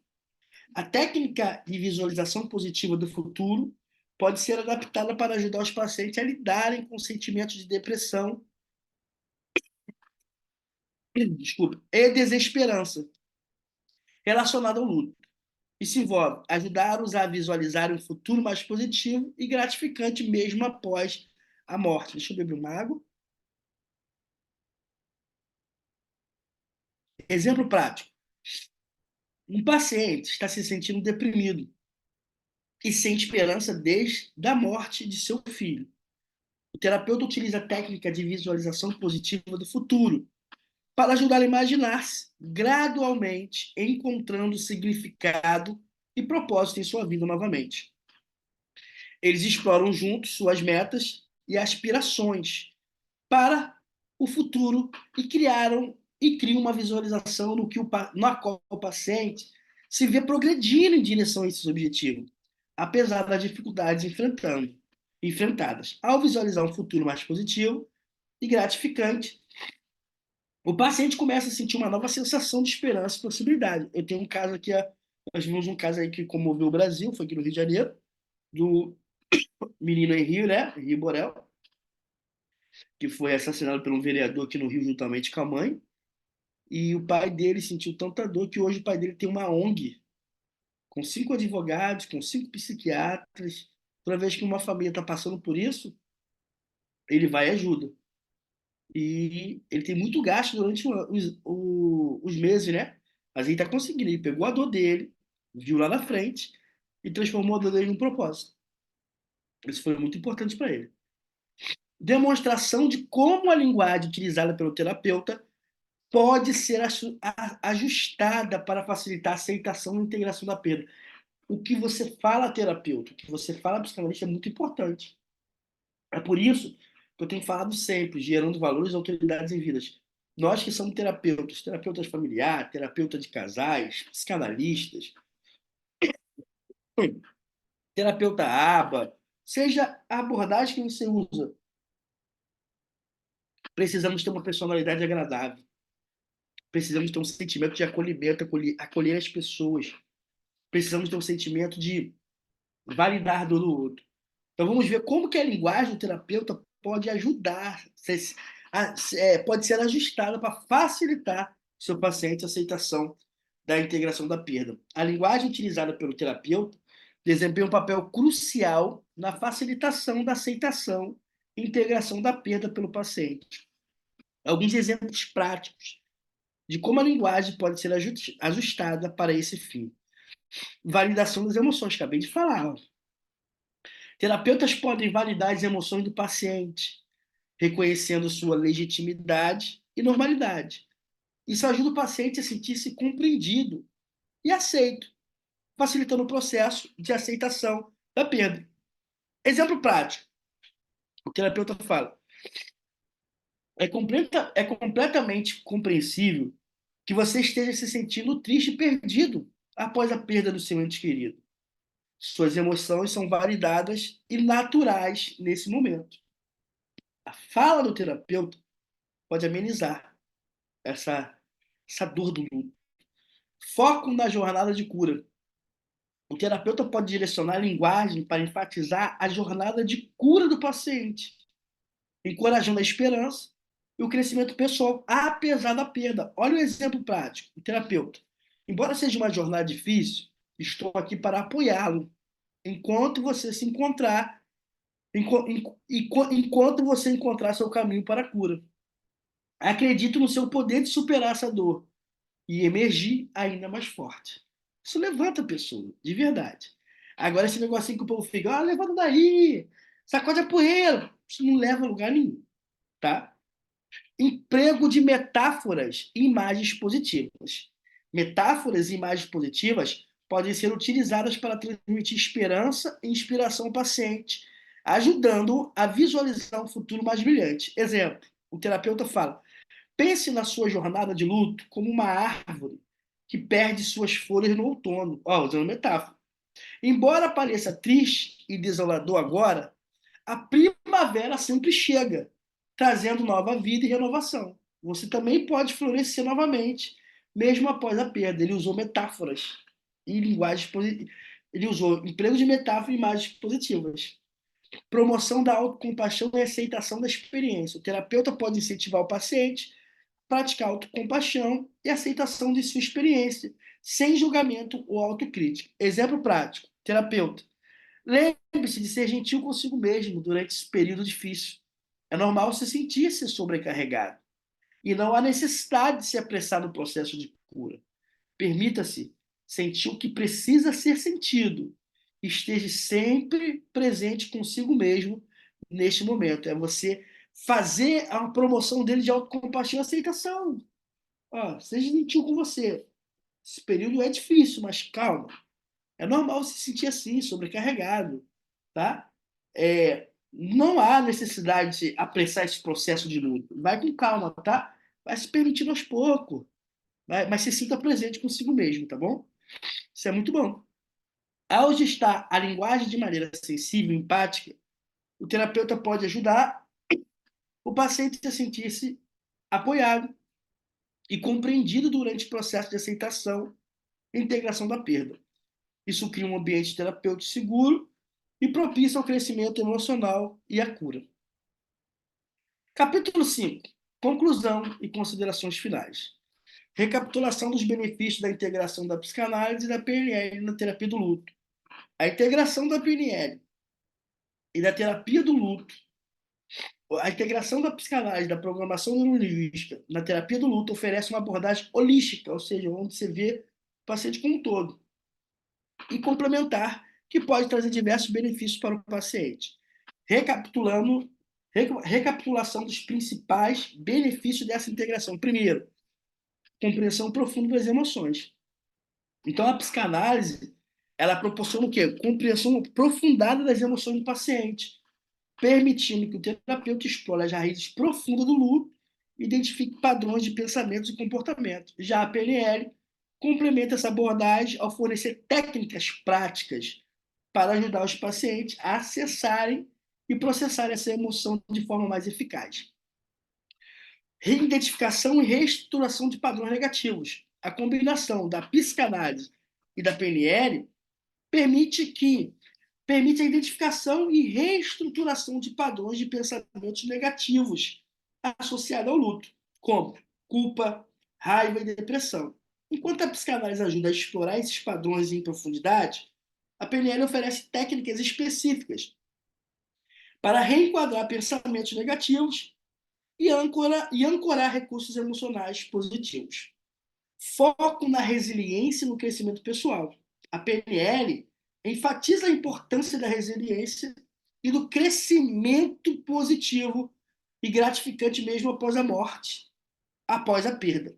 A técnica de visualização positiva do futuro pode ser adaptada para ajudar os pacientes a lidarem com sentimentos de depressão, desculpa, e desesperança relacionada ao luto. Isso envolve ajudá-los a visualizar um futuro mais positivo e gratificante mesmo após a morte. Deixa eu beber uma água. Exemplo prático. Um paciente está se sentindo deprimido e sem esperança desde a morte de seu filho. O terapeuta utiliza a técnica de visualização positiva do futuro para ajudar a imaginar-se gradualmente encontrando significado e propósito em sua vida novamente. Eles exploram juntos suas metas e aspirações para o futuro e criam uma visualização na qual o paciente se vê progredindo em direção a esses objetivos, apesar das dificuldades enfrentadas. Ao visualizar um futuro mais positivo e gratificante, o paciente começa a sentir uma nova sensação de esperança e possibilidade. Eu tenho um caso aqui, nós vimos um caso aí que comoveu o Brasil, foi aqui no Rio de Janeiro, do menino Henri, né? Henri Borel, que foi assassinado por um vereador aqui no Rio juntamente com a mãe. E o pai dele sentiu tanta dor que hoje o pai dele tem uma ONG com 5 advogados, com 5 psiquiatras. Toda vez que uma família está passando por isso, ele vai e ajuda. E ele tem muito gasto durante os meses, né? Mas ele está conseguindo. Ele pegou a dor dele, viu lá na frente e transformou a dor dele num propósito. Isso foi muito importante para ele. Demonstração de como a linguagem utilizada pelo terapeuta pode ser ajustada para facilitar a aceitação e integração da perda. O que você fala, terapeuta, o que você fala, psicanalista, é muito importante. É por isso que eu tenho falado sempre, gerando valores e autoridades em vidas. Nós que somos terapeutas, terapeutas familiares, terapeutas de casais, psicanalistas, terapeuta ABA, seja a abordagem que você usa, precisamos ter uma personalidade agradável. Precisamos ter um sentimento de acolhimento, acolher as pessoas. Precisamos ter um sentimento de validar a dor do outro. Então vamos ver como que a linguagem do terapeuta pode ajudar, pode ser ajustada para facilitar seu paciente a aceitação da integração da perda. A linguagem utilizada pelo terapeuta desempenha um papel crucial na facilitação da aceitação e integração da perda pelo paciente. Alguns exemplos práticos de como a linguagem pode ser ajustada para esse fim. Validação das emoções, acabei de falar. Ó. Terapeutas podem validar as emoções do paciente, reconhecendo sua legitimidade e normalidade. Isso ajuda o paciente a sentir-se compreendido e aceito. facilitando o processo de aceitação da perda. Exemplo prático. O terapeuta fala: é completamente compreensível que você esteja se sentindo triste e perdido após a perda do seu ente querido. Suas emoções são validadas e naturais nesse momento. A fala do terapeuta pode amenizar essa, essa dor do luto. Foco na jornada de cura. O terapeuta pode direcionar a linguagem para enfatizar a jornada de cura do paciente, encorajando a esperança e o crescimento pessoal, apesar da perda. Olha o exemplo prático. O terapeuta: embora seja uma jornada difícil, estou aqui para apoiá-lo enquanto você se encontrar, enquanto você encontrar seu caminho para a cura. Acredito no seu poder de superar essa dor e emergir ainda mais forte. Isso levanta a pessoa, de verdade. Agora, esse negocinho que o povo fica: levanta daí, sacode a poeira. Isso não leva a lugar nenhum, tá? Emprego de metáforas e imagens positivas. Metáforas e imagens positivas podem ser utilizadas para transmitir esperança e inspiração ao paciente, ajudando-o a visualizar um futuro mais brilhante. Exemplo: o terapeuta fala: pense na sua jornada de luto como uma árvore que perde suas folhas no outono. Usando metáfora. Embora pareça triste e desolador agora, a primavera sempre chega, trazendo nova vida e renovação. Você também pode florescer novamente, mesmo após a perda. Ele usou metáforas e linguagens positivas. Ele usou emprego de metáfora e imagens positivas. Promoção da autocompaixão e aceitação da experiência. O terapeuta pode incentivar o paciente a praticar autocompaixão e aceitação de sua experiência, sem julgamento ou autocrítica. Exemplo prático: terapeuta: lembre-se de ser gentil consigo mesmo durante esse período difícil. É normal se sentir-se sobrecarregado. E não há necessidade de se apressar no processo de cura. Permita-se sentir o que precisa ser sentido. Esteja sempre presente consigo mesmo neste momento. É você fazer a promoção dele de autocompaixão e aceitação. Seja gentil com você. Esse período é difícil, mas calma. É normal se sentir assim, sobrecarregado, tá? Não há necessidade de apressar esse processo de luto. Vai com calma, tá? Vai se permitindo aos poucos. Mas se sinta presente consigo mesmo, tá bom? Isso é muito bom. Ao gestar a linguagem de maneira sensível e empática, o terapeuta pode ajudar o paciente a sentir-se apoiado e compreendido durante o processo de aceitação e integração da perda. Isso cria um ambiente terapêutico seguro e propicia ao crescimento emocional e à cura. Capítulo 5. Conclusão e considerações finais. Recapitulação dos benefícios da integração da psicanálise e da PNL na terapia do luto. A integração da PNL e da terapia do luto, a integração da psicanálise, da programação neurolinguística na terapia do luto oferece uma abordagem holística, ou seja, onde você vê o paciente como um todo, e complementar, que pode trazer diversos benefícios para o paciente. Recapitulação dos principais benefícios dessa integração. Primeiro, compreensão profunda das emoções. Então, a psicanálise, ela proporciona o quê? Compreensão aprofundada das emoções do paciente, permitindo que o terapeuta explore as raízes profundas do luto e identifique padrões de pensamentos e comportamentos. Já a PNL complementa essa abordagem ao fornecer técnicas práticas para ajudar os pacientes a acessarem e processarem essa emoção de forma mais eficaz. Reidentificação e reestruturação de padrões negativos. A combinação da psicanálise e da PNL permite a identificação e reestruturação de padrões de pensamentos negativos associados ao luto, como culpa, raiva e depressão. Enquanto a psicanálise ajuda a explorar esses padrões em profundidade, a PNL oferece técnicas específicas para reenquadrar pensamentos negativos e ancorar recursos emocionais positivos. Foco na resiliência e no crescimento pessoal. A PNL enfatiza a importância da resiliência e do crescimento positivo e gratificante mesmo após a morte, após a perda.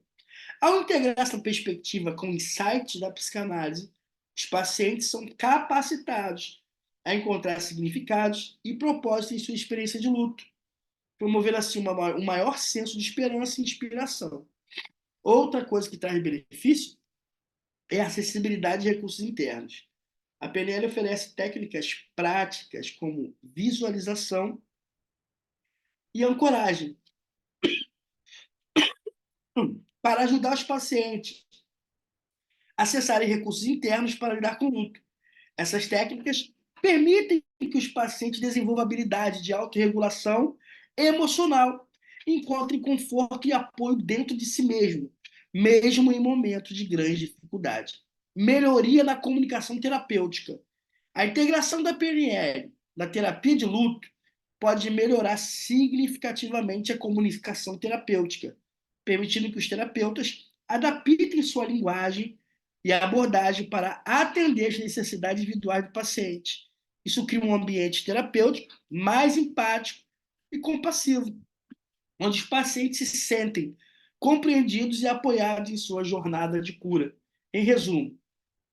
Ao integrar essa perspectiva com insights da psicanálise, Os pacientes são capacitados a encontrar significados e propósitos em sua experiência de luto, promover assim um maior senso de esperança e inspiração. Outra coisa que traz benefício é a acessibilidade de recursos internos. A PNL oferece técnicas práticas como visualização e ancoragem para ajudar os pacientes a acessarem recursos internos para lidar com o luto. Essas técnicas permitem que os pacientes desenvolvam habilidade de autorregulação emocional, encontrem conforto e apoio dentro de si mesmo em momentos de grande dificuldade. Melhoria na comunicação terapêutica. A integração da PNL na terapia de luto pode melhorar significativamente a comunicação terapêutica, permitindo que os terapeutas adaptem sua linguagem e abordagem para atender as necessidades individuais do paciente. Isso cria um ambiente terapêutico mais empático e compassivo, onde os pacientes se sentem compreendidos e apoiados em sua jornada de cura. Em resumo,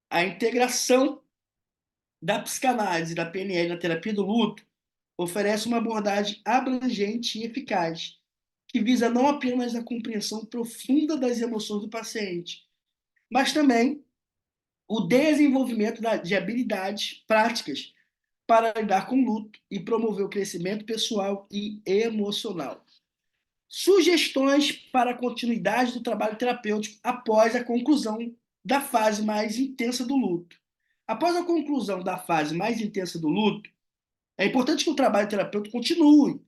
a integração da psicanálise e da PNL na terapia do luto oferece uma abordagem abrangente e eficaz, que visa não apenas a compreensão profunda das emoções do paciente, mas também o desenvolvimento de habilidades práticas para lidar com o luto e promover o crescimento pessoal e emocional. Sugestões para a continuidade do trabalho terapêutico após a conclusão da fase mais intensa do luto. Após a conclusão da fase mais intensa do luto, é importante que o trabalho terapêutico continue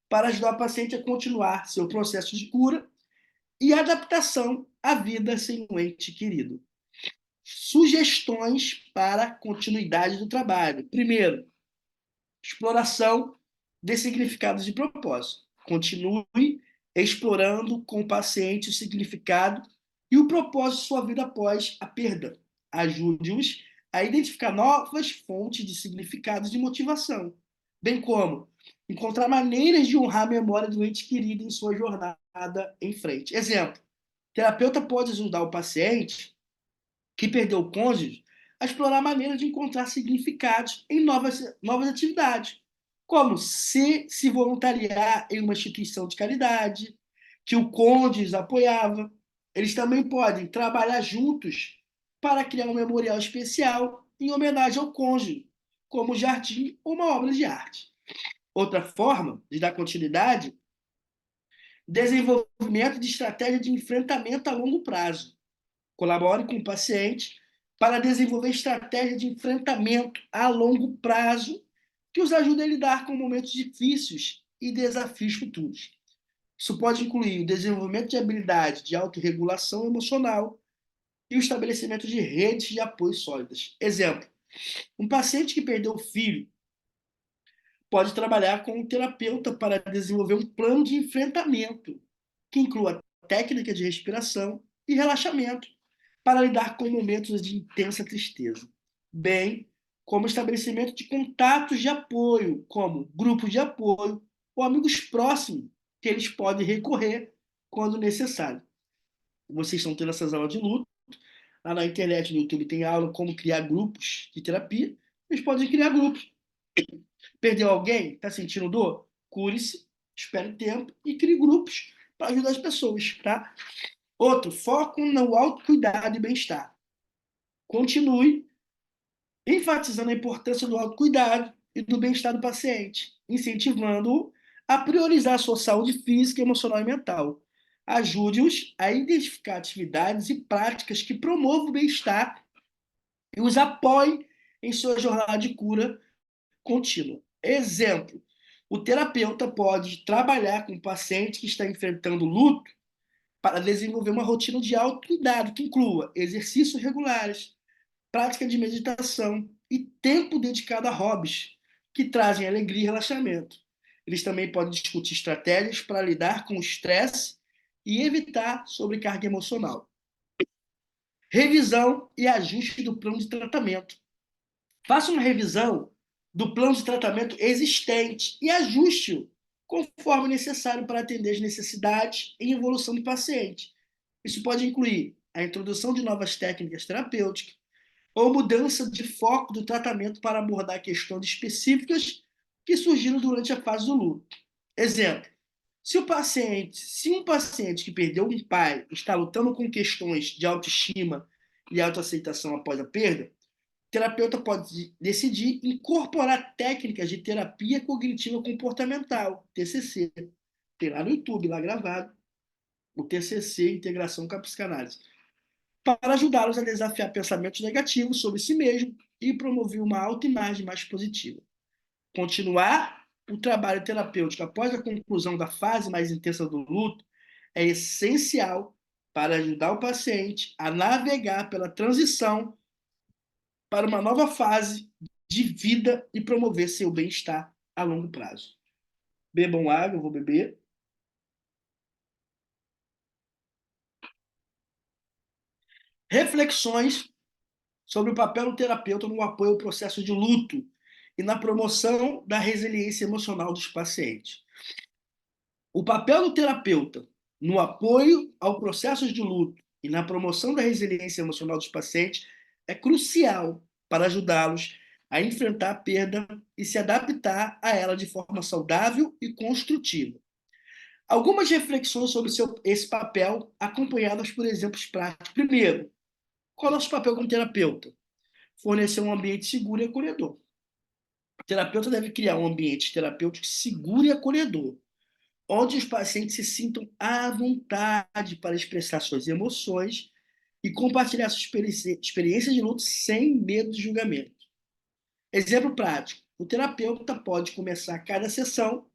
para ajudar o paciente a continuar seu processo de cura e adaptação à vida sem um ente querido. Sugestões para a continuidade do trabalho. Primeiro, exploração de significados de propósito. Continue explorando com o paciente o significado e o propósito de sua vida após a perda. Ajude-os a identificar novas fontes de significados de motivação, bem como encontrar maneiras de honrar a memória do ente querido em sua jornada em frente. Exemplo, o terapeuta pode ajudar o paciente que perdeu o cônjuge a explorar maneiras de encontrar significados em novas atividades, como se voluntariar em uma instituição de caridade, que o cônjuge apoiava. Eles também podem trabalhar juntos para criar um memorial especial em homenagem ao cônjuge, como um jardim ou uma obra de arte. Outra forma de dar continuidade, desenvolvimento de estratégia de enfrentamento a longo prazo. Colabore com o paciente para desenvolver estratégia de enfrentamento a longo prazo que os ajude a lidar com momentos difíceis e desafios futuros. Isso pode incluir o desenvolvimento de habilidades de autorregulação emocional e o estabelecimento de redes de apoio sólidas. Exemplo, um paciente que perdeu o filho pode trabalhar com um terapeuta para desenvolver um plano de enfrentamento que inclua técnica de respiração e relaxamento para lidar com momentos de intensa tristeza, bem como estabelecimento de contatos de apoio, como grupos de apoio ou amigos próximos que eles podem recorrer quando necessário. Vocês estão tendo essas aulas de luto, lá na internet, no YouTube, tem aula como criar grupos de terapia, eles podem criar grupos. Perdeu alguém? Está sentindo dor? Cure-se, espere tempo e crie grupos para ajudar as pessoas, tá? Outro, foco no autocuidado e bem-estar. Continue enfatizando a importância do autocuidado e do bem-estar do paciente, incentivando-o a priorizar a sua saúde física, emocional e mental. Ajude-os a identificar atividades e práticas que promovam o bem-estar e os apoiem em sua jornada de cura contínua. Exemplo, o terapeuta pode trabalhar com o paciente que está enfrentando luto para desenvolver uma rotina de autocuidado que inclua exercícios regulares, prática de meditação e tempo dedicado a hobbies que trazem alegria e relaxamento. Eles também podem discutir estratégias para lidar com o estresse e evitar sobrecarga emocional. Revisão e ajuste do plano de tratamento. Faça uma revisão do plano de tratamento existente e ajuste-o conforme necessário para atender as necessidades e evolução do paciente. Isso pode incluir a introdução de novas técnicas terapêuticas, ou mudança de foco do tratamento para abordar questões específicas que surgiram durante a fase do luto. Exemplo, se um paciente que perdeu um pai está lutando com questões de autoestima e autoaceitação após a perda, o terapeuta pode decidir incorporar técnicas de terapia cognitiva comportamental, TCC. Tem lá no YouTube, lá gravado, o TCC, Integração com a Psicanálise, para ajudá-los a desafiar pensamentos negativos sobre si mesmo e promover uma autoimagem mais positiva. Continuar o trabalho terapêutico após a conclusão da fase mais intensa do luto é essencial para ajudar o paciente a navegar pela transição para uma nova fase de vida e promover seu bem-estar a longo prazo. Bebam água, eu vou beber. Reflexões sobre o papel do terapeuta no apoio ao processo de luto e na promoção da resiliência emocional dos pacientes. O papel do terapeuta no apoio ao processo de luto e na promoção da resiliência emocional dos pacientes é crucial para ajudá-los a enfrentar a perda e se adaptar a ela de forma saudável e construtiva. Algumas reflexões sobre esse papel, acompanhadas por exemplos práticos. Primeiro, qual é o nosso papel como terapeuta? Fornecer um ambiente seguro e acolhedor. O terapeuta deve criar um ambiente terapêutico seguro e acolhedor, onde os pacientes se sintam à vontade para expressar suas emoções e compartilhar sua experiência de luto sem medo de julgamento. Exemplo prático: o terapeuta pode começar cada sessão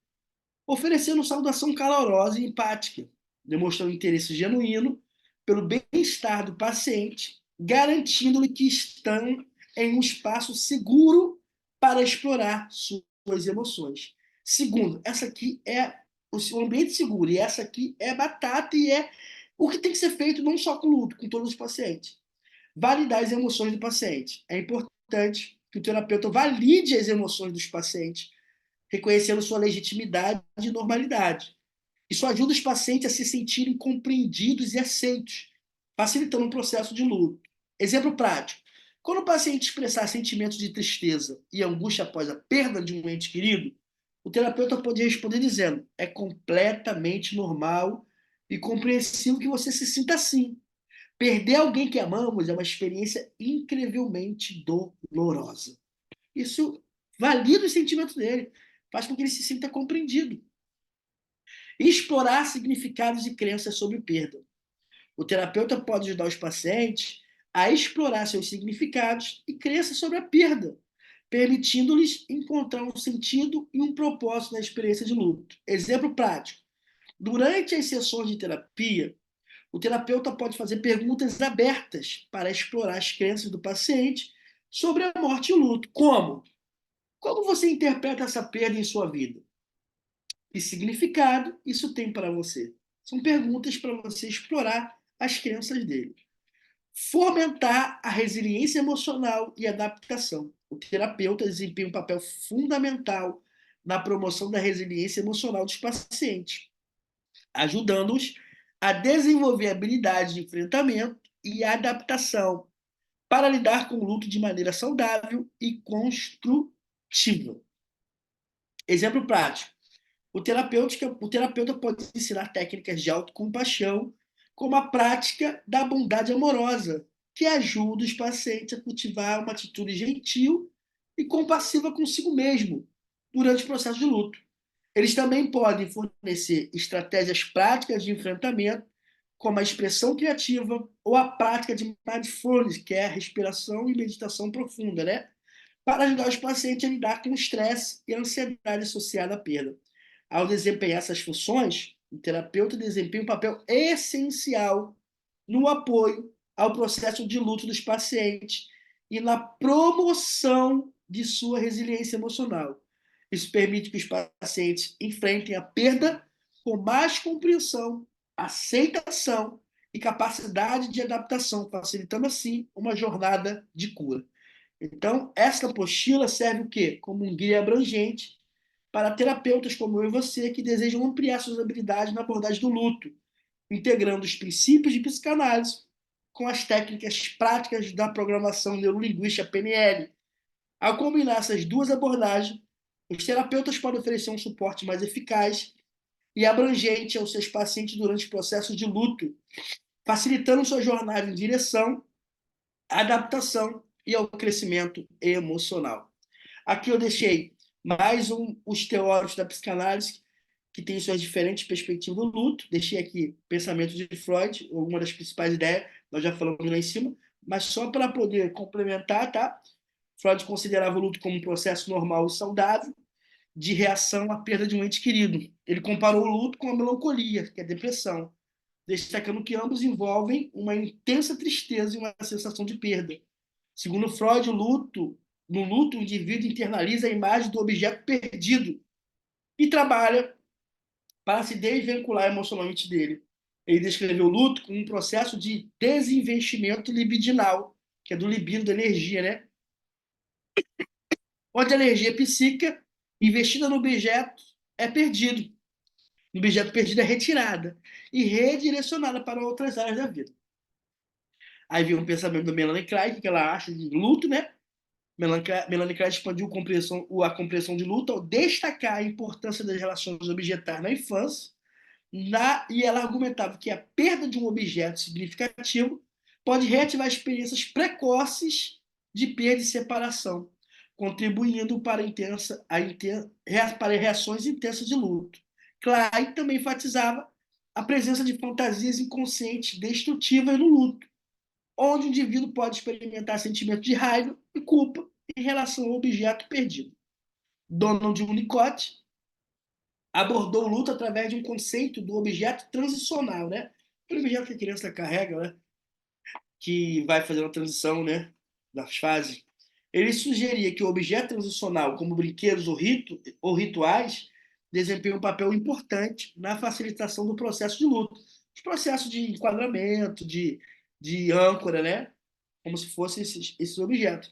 oferecendo saudação calorosa e empática, demonstrando interesse genuíno pelo bem-estar do paciente, garantindo-lhe que estão em um espaço seguro para explorar suas emoções. Segundo, essa aqui é o ambiente seguro, e essa aqui é batata e é o que tem que ser feito não só com o luto, com todos os pacientes. Validar as emoções do paciente. É importante que o terapeuta valide as emoções dos pacientes, reconhecendo sua legitimidade e normalidade. Isso ajuda os pacientes a se sentirem compreendidos e aceitos, facilitando o processo de luto. Exemplo prático: quando o paciente expressar sentimentos de tristeza e angústia após a perda de um ente querido, o terapeuta pode responder dizendo: é completamente normal e compreensível que você se sinta assim. Perder alguém que amamos é uma experiência incrivelmente dolorosa. Isso valida os sentimentos dele, faz com que ele se sinta compreendido. Explorar significados e crenças sobre perda. O terapeuta pode ajudar os pacientes a explorar seus significados e crenças sobre a perda, permitindo-lhes encontrar um sentido e um propósito na experiência de luto. Exemplo prático: durante as sessões de terapia, o terapeuta pode fazer perguntas abertas para explorar as crenças do paciente sobre a morte e o luto. Como? Como você interpreta essa perda em sua vida? Que significado isso tem para você? São perguntas para você explorar as crenças dele. Fomentar a resiliência emocional e adaptação. O terapeuta desempenha um papel fundamental na promoção da resiliência emocional dos pacientes, ajudando-os a desenvolver habilidades de enfrentamento e adaptação para lidar com o luto de maneira saudável e construtiva. Exemplo prático: o terapeuta pode ensinar técnicas de autocompaixão, como a prática da bondade amorosa, que ajuda os pacientes a cultivar uma atitude gentil e compassiva consigo mesmo durante o processo de luto. Eles também podem fornecer estratégias práticas de enfrentamento, como a expressão criativa ou a prática de mindfulness, que é a respiração e meditação profunda, né? Para ajudar os pacientes a lidar com o estresse e a ansiedade associada à perda. Ao desempenhar essas funções, o terapeuta desempenha um papel essencial no apoio ao processo de luto dos pacientes e na promoção de sua resiliência emocional. Isso permite que os pacientes enfrentem a perda com mais compreensão, aceitação e capacidade de adaptação, facilitando assim uma jornada de cura. Então, esta apostila serve o quê? Como um guia abrangente para terapeutas como eu e você que desejam ampliar suas habilidades na abordagem do luto, integrando os princípios de psicanálise com as técnicas práticas da programação neurolinguística PNL. Ao combinar essas duas abordagens, os terapeutas podem oferecer um suporte mais eficaz e abrangente aos seus pacientes durante o processo de luto, facilitando sua jornada em direção à adaptação e ao crescimento emocional. Aqui eu deixei mais os teóricos da psicanálise, que tem suas diferentes perspectivas do luto. Deixei aqui pensamentos de Freud, uma das principais ideias, nós já falamos lá em cima, mas só para poder complementar, tá? Freud considerava o luto como um processo normal e saudável de reação à perda de um ente querido. Ele comparou o luto com a melancolia, que é a depressão, destacando que ambos envolvem uma intensa tristeza e uma sensação de perda. Segundo Freud, no luto, o indivíduo internaliza a imagem do objeto perdido e trabalha para se desvincular emocionalmente dele. Ele descreveu o luto como um processo de desinvestimento libidinal, que é do libido, da energia, né? Onde a energia psíquica investida no objeto é perdido. O objeto perdido é retirada e redirecionada para outras áreas da vida. Aí vem um pensamento da Melanie Klein, que ela acha de luto, né? Melanie Klein expandiu a compreensão de luto ao destacar a importância das relações objetais na infância, e ela argumentava que a perda de um objeto significativo pode reativar experiências precoces de perda e separação, contribuindo para reações intensas de luto. Klein também enfatizava a presença de fantasias inconscientes destrutivas no luto, onde o indivíduo pode experimentar sentimentos de raiva e culpa em relação ao objeto perdido. Donald Winnicott abordou o luto através de um conceito do objeto transicional, né? Aquele objeto que a criança carrega, né? Que vai fazer uma transição, né? Das fases. Ele sugeria que o objeto transicional, como brinquedos ou rituais, desempenha um papel importante na facilitação do processo de luto. Os processos de enquadramento, de âncora, né? Como se fossem esses objetos.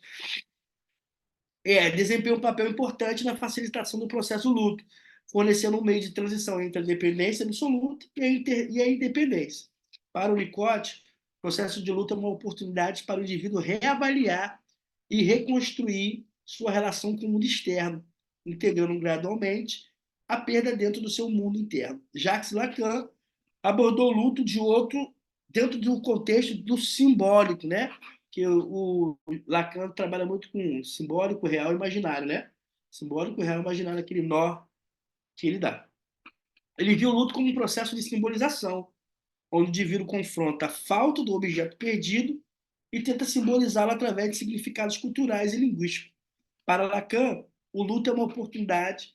Desempenha um papel importante na facilitação do processo do luto, fornecendo um meio de transição entre a dependência absoluta e a independência. Para o Winnicott, o processo de luto é uma oportunidade para o indivíduo reavaliar e reconstruir sua relação com o mundo externo, integrando gradualmente a perda dentro do seu mundo interno. Jacques Lacan abordou o luto dentro do contexto do simbólico, né? Que o Lacan trabalha muito com simbólico, real e imaginário, né? Simbólico, real e imaginário, aquele nó que ele dá. Ele viu o luto como um processo de simbolização, onde o indivíduo confronta a falta do objeto perdido e tenta simbolizá-lo através de significados culturais e linguísticos. Para Lacan, o luto é uma oportunidade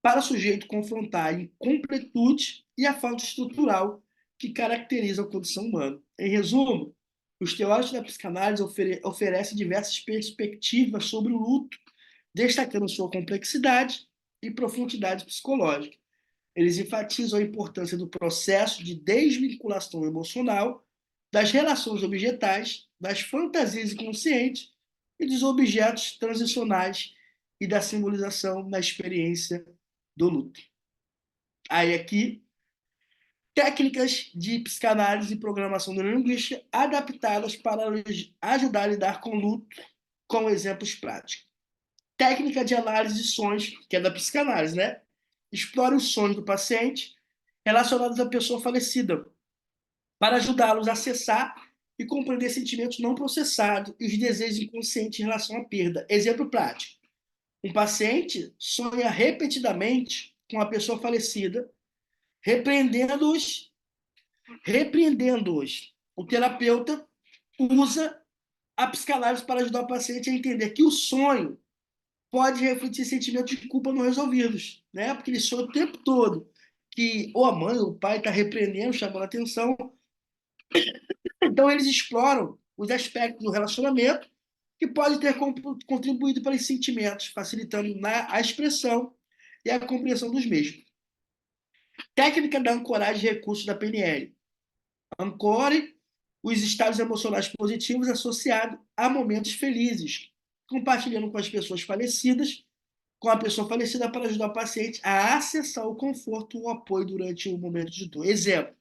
para o sujeito confrontar a incompletude e a falta estrutural que caracteriza a condição humana. Em resumo, os teóricos da psicanálise oferecem diversas perspectivas sobre o luto, destacando sua complexidade e profundidade psicológica. Eles enfatizam a importância do processo de desvinculação emocional, das relações objetais, das fantasias inconscientes e dos objetos transicionais e da simbolização na experiência do luto. Aí aqui, técnicas de psicanálise e programação neurolinguística adaptadas para ajudar a lidar com o luto com exemplos práticos. Técnica de análise de sonhos, que é da psicanálise, né? Explore os sonhos do paciente relacionados à pessoa falecida, para ajudá-los a acessar e compreender sentimentos não processados e os desejos inconscientes em relação à perda. Exemplo prático. Um paciente sonha repetidamente com a pessoa falecida, repreendendo-os. O terapeuta usa a psicanálise para ajudar o paciente a entender que o sonho pode refletir sentimentos de culpa não resolvidos, né? Porque ele sonha o tempo todo que ou a mãe ou o pai está repreendendo, chamando a atenção. Então, eles exploram os aspectos do relacionamento que podem ter contribuído para esses sentimentos, facilitando a expressão e a compreensão dos mesmos. Técnica da ancoragem de recursos da PNL. Ancore os estados emocionais positivos associados a momentos felizes, compartilhando com as pessoas falecidas, com a pessoa falecida para ajudar o paciente a acessar o conforto ou o apoio durante o momento de dor. Exemplo,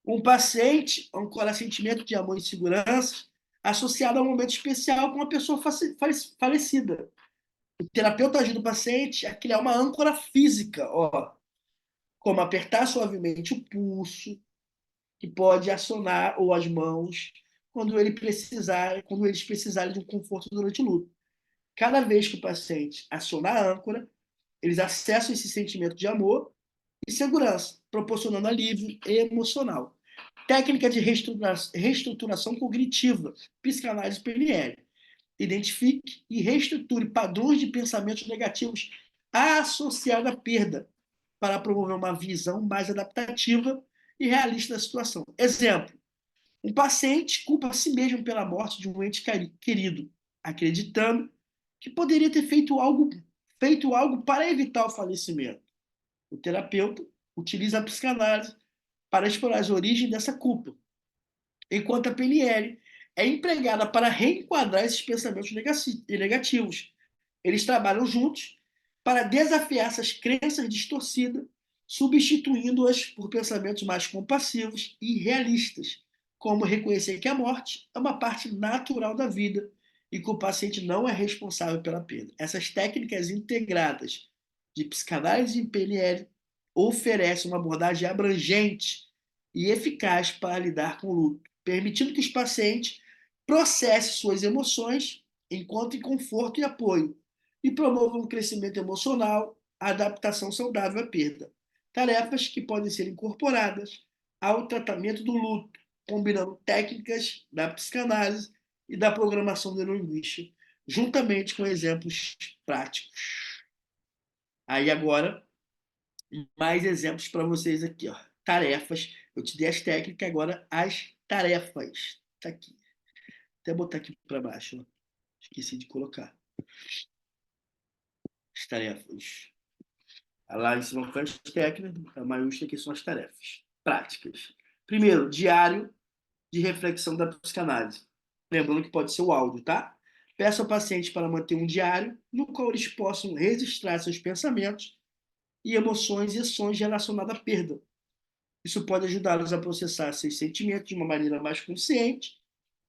Um paciente ancora sentimento de amor e segurança associado a um momento especial com uma pessoa falecida. O terapeuta ajuda o paciente a criar uma âncora física, ó, como apertar suavemente o pulso, que pode acionar ou as mãos quando eles precisarem de um conforto durante o luto. Cada vez que o paciente acionar a âncora, eles acessam esse sentimento de amor e segurança, proporcionando alívio emocional. Técnica de reestruturação cognitiva, psicanálise PNL. Identifique e reestruture padrões de pensamentos negativos associados à perda, para promover uma visão mais adaptativa e realista da situação. Exemplo: um paciente culpa a si mesmo pela morte de um ente querido, acreditando que poderia ter feito algo para evitar o falecimento. O terapeuta utiliza a psicanálise para explorar as origens dessa culpa, enquanto a PNL é empregada para reenquadrar esses pensamentos negativos. Eles trabalham juntos para desafiar essas crenças distorcidas, substituindo-as por pensamentos mais compassivos e realistas, como reconhecer que a morte é uma parte natural da vida e que o paciente não é responsável pela perda. Essas técnicas integradas de psicanálise e PNL oferecem uma abordagem abrangente e eficaz para lidar com o luto, permitindo que os pacientes processem suas emoções, encontrem conforto e apoio, e promovam um crescimento emocional, a adaptação saudável à perda. Tarefas que podem ser incorporadas ao tratamento do luto, combinando técnicas da psicanálise e da programação neurolinguística, juntamente com exemplos práticos. Aí agora, mais exemplos para vocês aqui, ó. Tarefas. Eu te dei as técnicas, agora as tarefas. Tá aqui. Até botar aqui para baixo. Ó. Esqueci de colocar. As tarefas. Lá em cima foi as técnicas, a maiúscula aqui são as tarefas. Práticas. Primeiro, diário de reflexão da psicanálise. Lembrando que pode ser o áudio, tá? Peço ao paciente para manter um diário no qual eles possam registrar seus pensamentos e emoções e ações relacionadas à perda. Isso pode ajudá-los a processar seus sentimentos de uma maneira mais consciente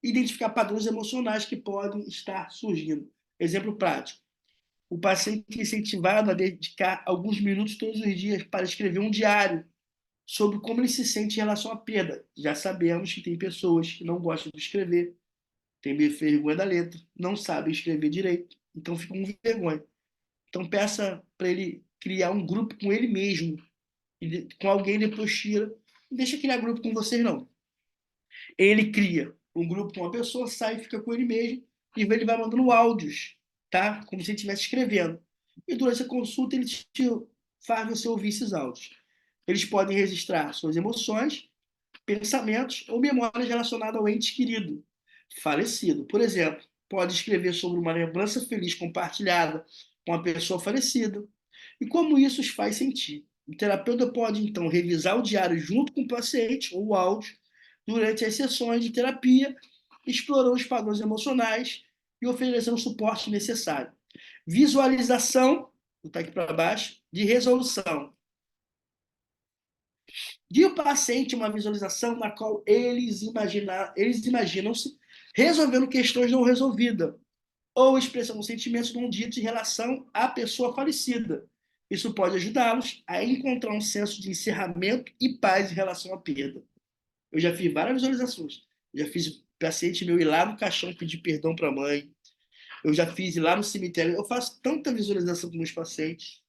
e identificar padrões emocionais que podem estar surgindo. Exemplo prático: o paciente é incentivado a dedicar alguns minutos todos os dias para escrever um diário sobre como ele se sente em relação à perda. Já sabemos que tem pessoas que não gostam de escrever, têm vergonha da letra, não sabem escrever direito, então ficam com vergonha. Então peça para ele criar um grupo com ele mesmo, e com alguém depois tira. Não deixa criar grupo com vocês, não. Ele cria um grupo com uma pessoa, sai e fica com ele mesmo, e ele vai mandando áudios, tá? Como se ele estivesse escrevendo. E durante a consulta ele te faz você ouvir esses áudios. Eles podem registrar suas emoções, pensamentos ou memórias relacionadas ao ente querido, falecido. Por exemplo, pode escrever sobre uma lembrança feliz compartilhada com a pessoa falecida e como isso os faz sentir. O terapeuta pode, então, revisar o diário junto com o paciente ou o áudio durante as sessões de terapia, explorando os padrões emocionais e oferecendo o suporte necessário. Visualização, vou botar aqui para baixo, de resolução. Guie o paciente uma visualização na qual eles imaginam-se resolvendo questões não resolvidas ou expressando sentimentos não ditos em relação à pessoa falecida. Isso pode ajudá-los a encontrar um senso de encerramento e paz em relação à perda. Eu já fiz várias visualizações. Já fiz paciente meu ir lá no caixão pedir perdão para a mãe. Eu já fiz ir lá no cemitério. Eu faço tanta visualização com meus pacientes.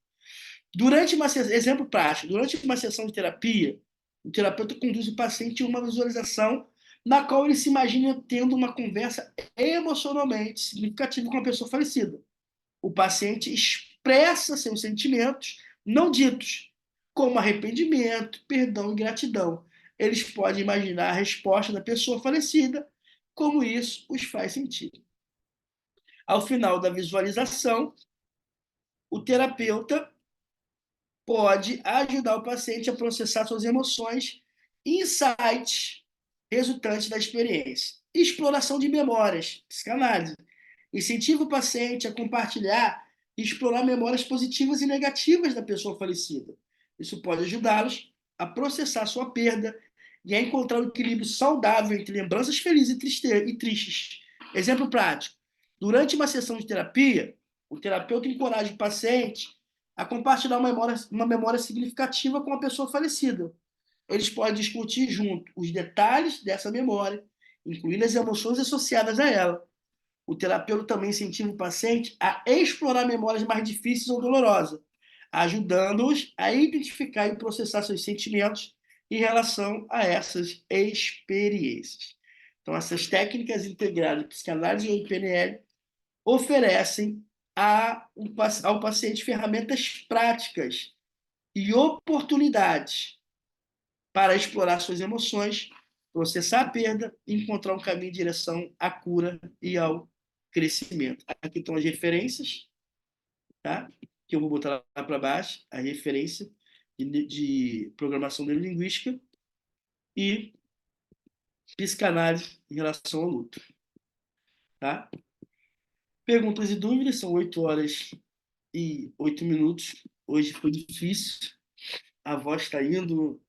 Durante uma sessão, exemplo prático, durante uma sessão de terapia, o terapeuta conduz o paciente a uma visualização na qual ele se imagina tendo uma conversa emocionalmente significativa com a pessoa falecida. O paciente expressa seus sentimentos não ditos, como arrependimento, perdão e gratidão. Eles podem imaginar a resposta da pessoa falecida, como isso os faz sentir. Ao final da visualização, o terapeuta pode ajudar o paciente a processar suas emoções e insights resultantes da experiência. Exploração de memórias, psicanálise. Incentiva o paciente a compartilhar e explorar memórias positivas e negativas da pessoa falecida. Isso pode ajudá-los a processar sua perda e a encontrar um equilíbrio saudável entre lembranças felizes e tristes. Exemplo prático. Durante uma sessão de terapia, o terapeuta encoraja o paciente a compartilhar uma memória significativa com a pessoa falecida. Eles podem discutir junto os detalhes dessa memória, incluindo as emoções associadas a ela. O terapeuta também incentiva o paciente a explorar memórias mais difíceis ou dolorosas, ajudando-os a identificar e processar seus sentimentos em relação a essas experiências. Então, essas técnicas integradas de psicanálise e PNL oferecem ao paciente ferramentas práticas e oportunidades para explorar suas emoções, processar a perda e encontrar um caminho em direção à cura e ao crescimento. Aqui estão as referências, tá? Que eu vou botar lá para baixo, a referência de programação neurolinguística e psicanálise em relação ao luto. Tá? Perguntas e dúvidas, são 8 horas e 8 minutos. Hoje foi difícil, a voz está indo,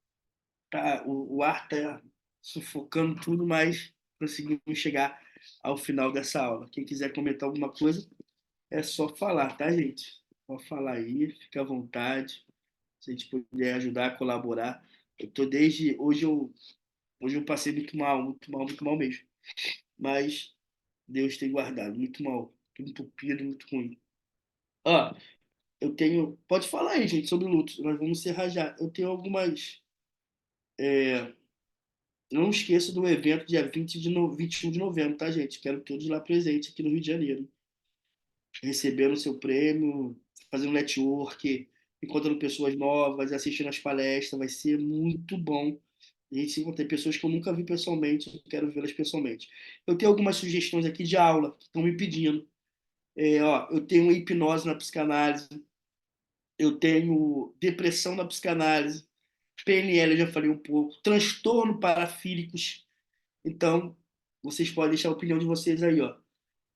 tá, o ar está sufocando tudo, mas conseguimos chegar ao final dessa aula. Quem quiser comentar alguma coisa, é só falar, tá, gente? Pode falar aí, fica à vontade. Se a gente puder ajudar, colaborar. Eu tô desde hoje eu passei muito mal, muito mal, muito mal mesmo. Mas Deus tem guardado, muito mal, tudo entupido, muito ruim. Ó, eu tenho, pode falar aí, gente, sobre luto. Nós vamos encerrar já. Eu tenho algumas. Não esqueça do evento dia 21 de novembro, tá, gente? Quero todos lá presentes aqui no Rio de Janeiro, recebendo seu prêmio, fazendo network, encontrando pessoas novas, assistindo as palestras, vai ser muito bom. A gente se encontra pessoas que eu nunca vi pessoalmente, eu quero vê-las pessoalmente. Eu tenho algumas sugestões aqui de aula que estão me pedindo. Eu tenho hipnose na psicanálise, eu tenho depressão na psicanálise, PNL eu já falei um pouco, transtorno parafílicos. Então, vocês podem deixar a opinião de vocês aí, ó.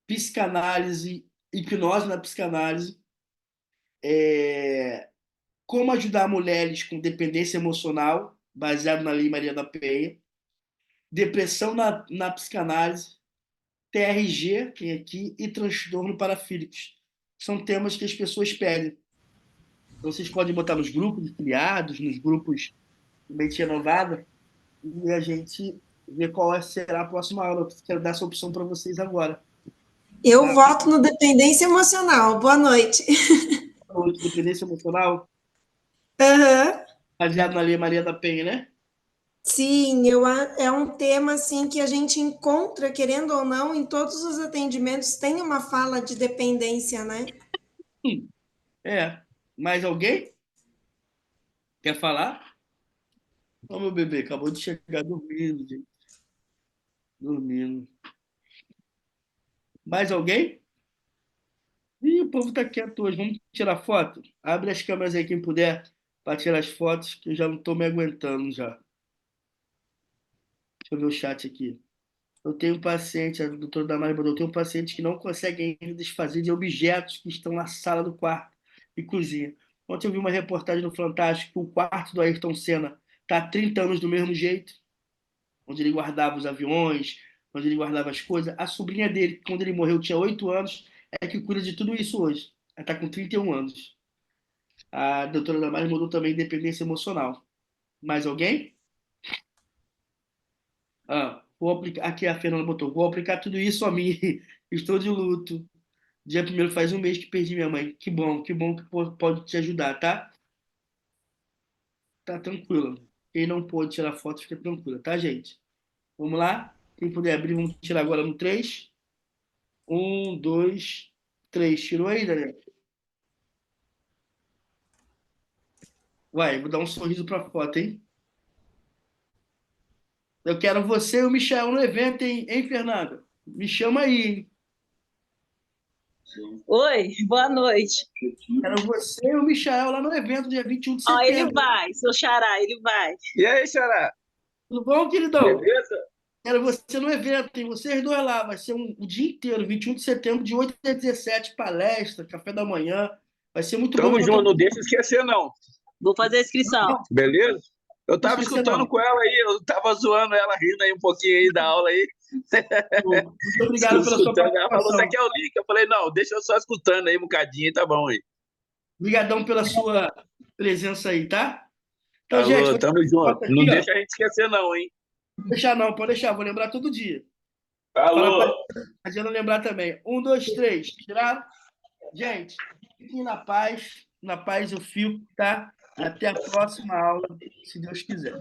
Psicanálise, hipnose na psicanálise, como ajudar mulheres com dependência emocional, baseado na Lei Maria da Penha, depressão na psicanálise, TRG, tem aqui, e transtorno parafílicos. São temas que as pessoas pedem. Então, vocês podem botar nos grupos de criados, nos grupos de Mente Renovada, e a gente vê qual será a próxima aula. Eu quero dar essa opção para vocês agora. Eu voto no dependência emocional. Boa noite. Boa noite, dependência emocional. Uhum. Baseado na Lei Maria da Penha, né? Sim, é um tema assim que a gente encontra, querendo ou não, em todos os atendimentos tem uma fala de dependência, né? Mais alguém quer falar? Ô, meu bebê, acabou de chegar dormindo, gente. Dormindo. Mais alguém? Ih, o povo tá quieto hoje. Vamos tirar foto? Abre as câmeras aí, quem puder, para tirar as fotos, que eu já não tô me aguentando já. Deixa eu ver o chat aqui. Eu tenho um paciente, a doutora Damares mandou, eu tenho um paciente que não consegue ainda desfazer de objetos que estão na sala do quarto e cozinha. Ontem eu vi uma reportagem no Fantástico que o quarto do Ayrton Senna está há 30 anos do mesmo jeito, onde ele guardava os aviões, onde ele guardava as coisas. A sobrinha dele, quando ele morreu, tinha 8 anos, é que cuida de tudo isso hoje. Ela está com 31 anos. A doutora Damares mandou também dependência emocional. Mais alguém? Vou aplicar, aqui a Fernanda botou, vou aplicar tudo isso a mim. Estou de luto. Dia primeiro faz um mês que perdi minha mãe. Que bom que pode te ajudar, tá? Tá tranquilo. Quem não pôde tirar foto, fica tranquila, tá, gente? Vamos lá? Quem puder abrir, vamos tirar agora no 3. 1, 2, 3. Tirou aí, Daniel? Vai, vou dar um sorriso pra foto, hein? Eu quero você e o Michel no evento, hein, Fernanda? Me chama aí, hein? Oi, boa noite. Quero você e o Michel lá no evento, dia 21 de Ó, ele setembro. vai, seu xará, ele vai. E aí, Xará? Tudo bom, queridão? Beleza? Quero você no evento, tem vocês dois lá. Vai ser o dia inteiro, 21 de setembro, de 8 a 17, palestra, café da manhã. Vai ser muito bom. Tamo junto, não deixa esquecer, não. Vou fazer a inscrição. Beleza? Eu tava Não sei se escutando não. com ela aí, eu tava zoando ela, rindo aí um pouquinho aí da aula aí. Muito obrigado pela sua Escutando. Ela falou, você participação. quer o link? Eu falei, não, deixa eu só escutando aí um bocadinho, tá bom aí. Obrigadão pela sua presença aí, tá? Então, gente, Alô, vou tamo junto. botar Não aqui, ó. deixa a gente esquecer não, hein? Não deixar não, pode deixar, vou lembrar todo dia. Falar Falou. para a Diana lembrar também. 1, 2, 3. Tiraram? Gente, fiquem na paz eu fico, tá? Até a próxima aula, se Deus quiser.